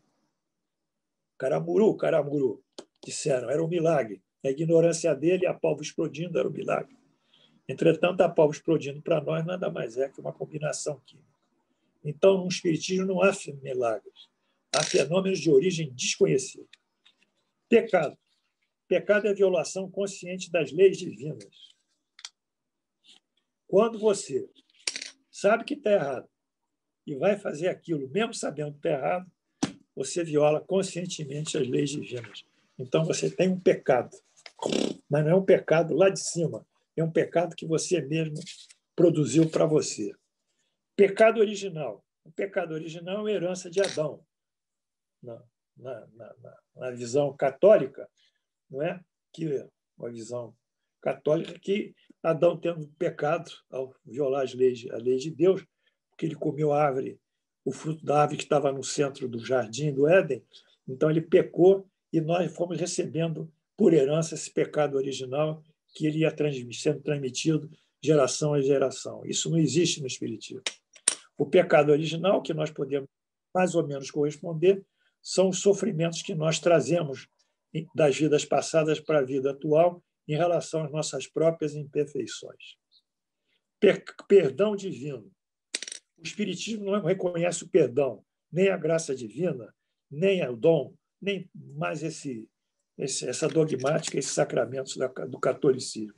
Caramuru, caramuru, disseram, era um milagre. A ignorância dele e a pólvora explodindo era um milagre. Entretanto, a pólvora explodindo para nós nada mais é que uma combinação química. Então, no espiritismo não há milagres. Há fenômenos de origem desconhecida. Pecado. Pecado é a violação consciente das leis divinas. Quando você sabe que está errado e vai fazer aquilo, mesmo sabendo que está errado, você viola conscientemente as leis divinas. Então, você tem um pecado. Mas não é um pecado lá de cima. É um pecado que você mesmo produziu para você. Pecado original. O pecado original é uma herança de Adão. Na visão católica, não é? Que uma visão católica que Adão tendo pecado ao violar as leis, a lei de Deus, porque ele comeu a árvore, o fruto da árvore que estava no centro do jardim do Éden, então ele pecou e nós fomos recebendo por herança esse pecado original que ele ia sendo transmitido geração a geração. Isso não existe no Espiritismo. O pecado original, que nós podemos mais ou menos corresponder, são os sofrimentos que nós trazemos das vidas passadas para a vida atual em relação às nossas próprias imperfeições. Perdão divino. O Espiritismo não reconhece o perdão, nem a graça divina, nem o dom, nem mais essa dogmática, esses sacramentos do catolicismo.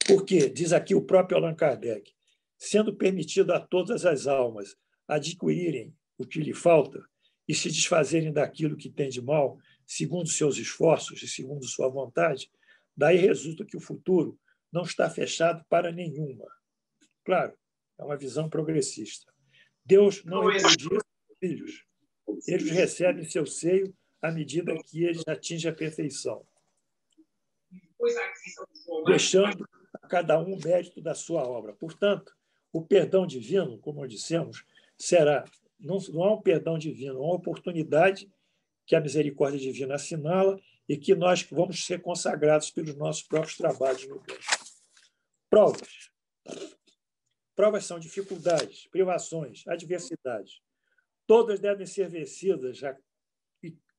Porque, diz aqui o próprio Allan Kardec, sendo permitido a todas as almas adquirirem o que lhe falta e se desfazerem daquilo que tem de mal, segundo seus esforços e segundo sua vontade, daí resulta que o futuro não está fechado para nenhuma. Claro, é uma visão progressista. Deus não repudia os filhos. Eles recebem em seu seio à medida que eles atingem a perfeição, deixando a cada um o mérito da sua obra. Portanto, o perdão divino, como dissemos, será não há um perdão divino, há uma oportunidade que a misericórdia divina assinala e que nós vamos ser consagrados pelos nossos próprios trabalhos no bem. Provas. Provas são dificuldades, privações, adversidades. Todas devem ser vencidas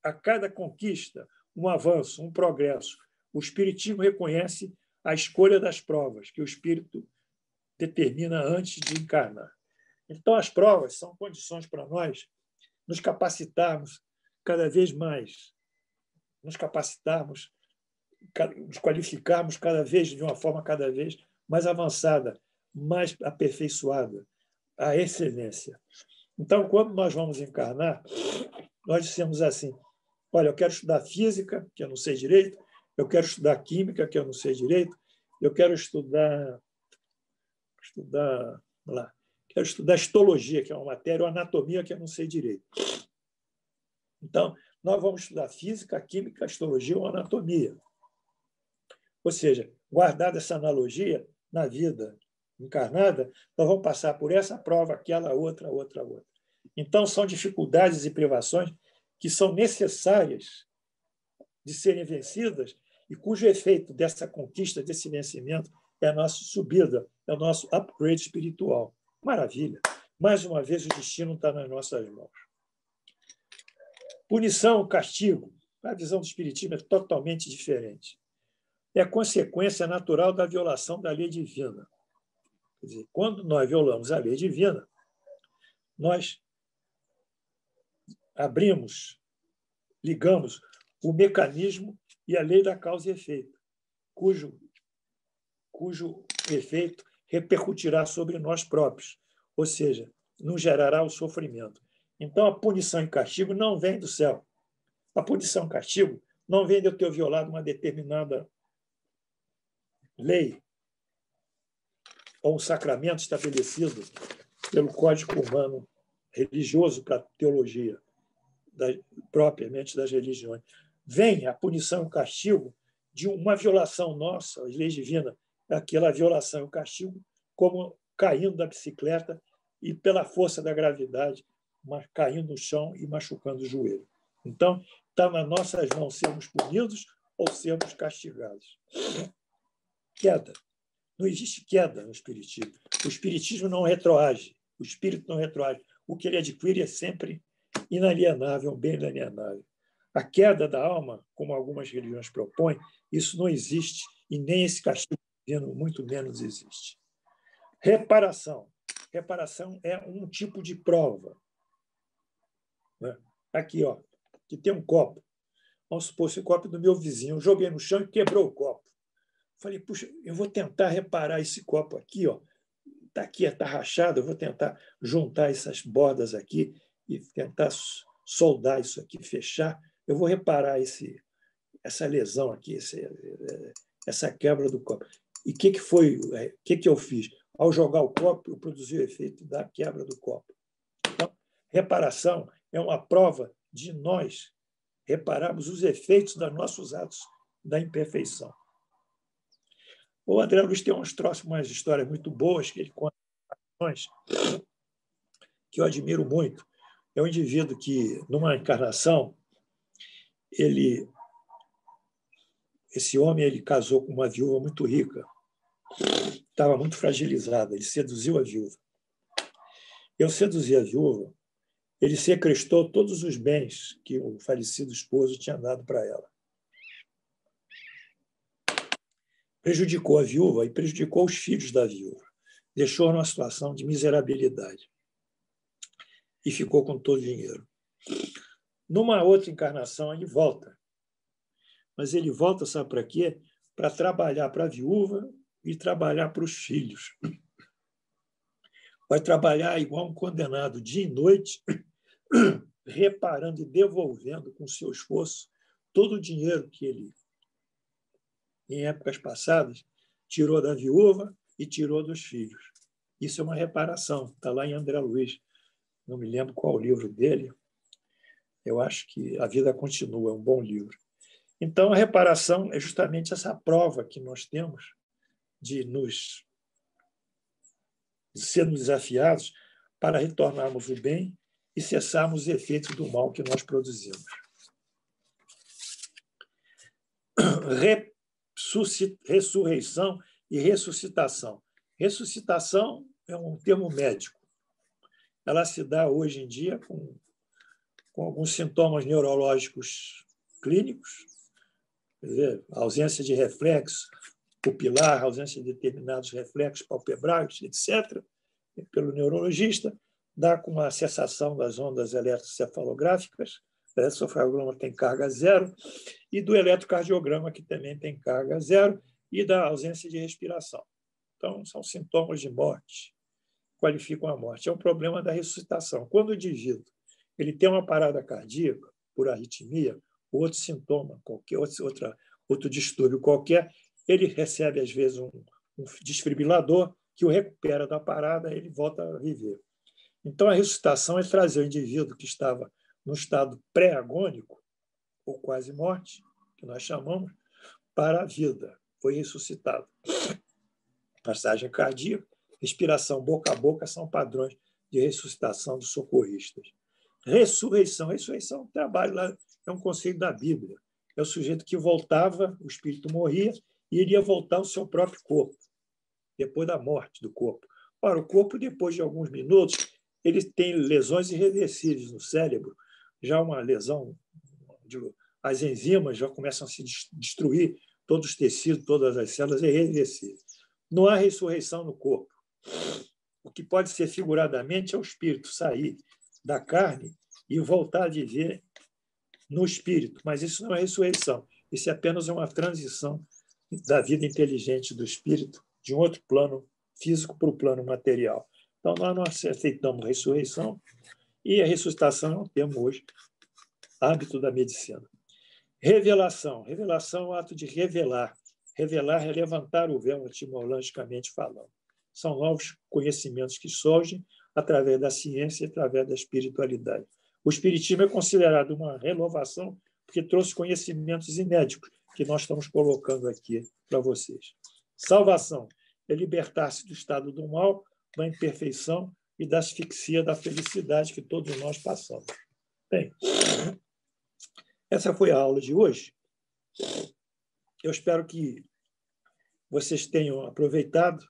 a cada conquista, um avanço, um progresso. O Espiritismo reconhece a escolha das provas que o Espírito determina antes de encarnar. Então, as provas são condições para nós nos capacitarmos cada vez mais, nos qualificarmos cada vez de uma forma cada vez mais avançada, mais aperfeiçoada, a excelência. Então, quando nós vamos encarnar, nós dissemos assim, olha, eu quero estudar física, que eu não sei direito, eu quero estudar química, que eu não sei direito, eu quero estudar lá, quero estudar histologia, que é uma matéria, ou anatomia, que eu não sei direito. Então, nós vamos estudar física, química, histologia ou anatomia. Ou seja, guardada essa analogia na vida encarnada, nós vamos passar por essa prova, aquela, outra. Então, são dificuldades e privações que são necessárias de serem vencidas e cujo efeito dessa conquista, desse vencimento, é a nossa subida, é o nosso upgrade espiritual. Maravilha! Mais uma vez, o destino está nas nossas mãos. Punição, castigo. A visão do Espiritismo é totalmente diferente. É a consequência natural da violação da lei divina. Quer dizer, quando nós violamos a lei divina, nós ligamos o mecanismo e a lei da causa e efeito, cujo efeito repercutirá sobre nós próprios, ou seja, nos gerará o sofrimento. Então, a punição e castigo não vem do céu. A punição e castigo não vem de eu ter violado uma determinada lei ou um sacramento estabelecido pelo Código Humano religioso para a teologia, propriamente das religiões. Vem a punição e o castigo de uma violação nossa, as leis divinas, aquela violação e o castigo, como caindo da bicicleta e pela força da gravidade, caindo no chão e machucando o joelho. Então, está nas nossas mãos sermos punidos ou sermos castigados. Queda. Não existe queda no Espiritismo. O Espiritismo não retroage. O Espírito não retroage. O que ele adquire é sempre inalienável, bem inalienável. A queda da alma, como algumas religiões propõem, isso não existe e nem esse castigo divino, muito menos existe. Reparação. Reparação é um tipo de prova. Aqui, ó, que tem um copo. Vamos supor, esse copo do meu vizinho. Eu joguei no chão e quebrou o copo. Falei, puxa, eu vou tentar reparar esse copo aqui, ó. Está aqui, está rachado, eu vou tentar juntar essas bordas aqui e tentar soldar isso aqui, fechar. Eu vou reparar essa lesão aqui, essa quebra do copo. E o que foi? O que eu fiz? Ao jogar o copo, eu produzi o efeito da quebra do copo. Então, reparação é uma prova de nós repararmos os efeitos dos nossos atos da imperfeição. O André Luiz tem umas histórias muito boas que ele conta, que eu admiro muito. É um indivíduo que, numa encarnação, esse homem ele casou com uma viúva muito rica, estava muito fragilizada, ele seduziu a viúva. Eu seduzi a viúva, ele sequestrou todos os bens que o falecido esposo tinha dado para ela. Prejudicou a viúva e prejudicou os filhos da viúva. Deixou numa situação de miserabilidade. E ficou com todo o dinheiro. Numa outra encarnação, ele volta. Mas ele volta, sabe para quê? Para trabalhar para a viúva e trabalhar para os filhos. Vai trabalhar igual um condenado, dia e noite, reparando e devolvendo com seu esforço todo o dinheiro que ele, em épocas passadas, tirou da viúva e tirou dos filhos. Isso é uma reparação, está lá em André Luiz. Não me lembro qual o livro dele. Eu acho que A Vida Continua, é um bom livro. Então, a reparação é justamente essa prova que nós temos de sermos desafiados para retornarmos o bem e cessarmos os efeitos do mal que nós produzimos. Ressurreição e ressuscitação. Ressuscitação é um termo médico. Ela se dá hoje em dia com alguns sintomas neurológicos clínicos, quer dizer, ausência de reflexo pupilar, ausência de determinados reflexos palpebrais, etc., pelo neurologista, dá com a cessação das ondas eletrocefalográficas, o eletrocefalograma tem carga zero, e do eletrocardiograma, que também tem carga zero, e da ausência de respiração. Então, são sintomas de morte, qualificam a morte. É um problema da ressuscitação. Quando o indivíduo ele tem uma parada cardíaca por arritmia, outro sintoma, qualquer outro distúrbio qualquer, ele recebe, às vezes, um desfibrilador que o recupera da parada e ele volta a viver. Então, a ressuscitação é trazer o indivíduo que estava no estado pré-agônico, ou quase morte, que nós chamamos, para a vida. Foi ressuscitado. Passagem cardíaca, respiração boca a boca são padrões de ressuscitação dos socorristas. Ressurreição. Ressurreição é um trabalho lá, é um conceito da Bíblia. É o sujeito que voltava, o espírito morria, e iria voltar ao seu próprio corpo, depois da morte do corpo. Ora, o corpo, depois de alguns minutos, ele tem lesões irreversíveis no cérebro, já uma lesão, as enzimas já começam a se destruir, todos os tecidos, todas as células, é irreversível. Não há ressurreição no corpo. O que pode ser figuradamente é o espírito sair da carne e voltar a viver no espírito, mas isso não é ressurreição, isso é apenas uma transição da vida inteligente do espírito de um outro plano físico para o plano material. Então, nós não aceitamos ressurreição e a ressuscitação é um termo hoje, hábito da medicina. Revelação. Revelação é o ato de revelar. Revelar é levantar o véu, etimologicamente falando. São novos conhecimentos que surgem através da ciência e através da espiritualidade. O espiritismo é considerado uma renovação porque trouxe conhecimentos inéditos que nós estamos colocando aqui para vocês. Salvação é libertar-se do estado do mal, da imperfeição e da asfixia da felicidade que todos nós passamos. Bem, Essa foi a aula de hoje. Eu espero que vocês tenham aproveitado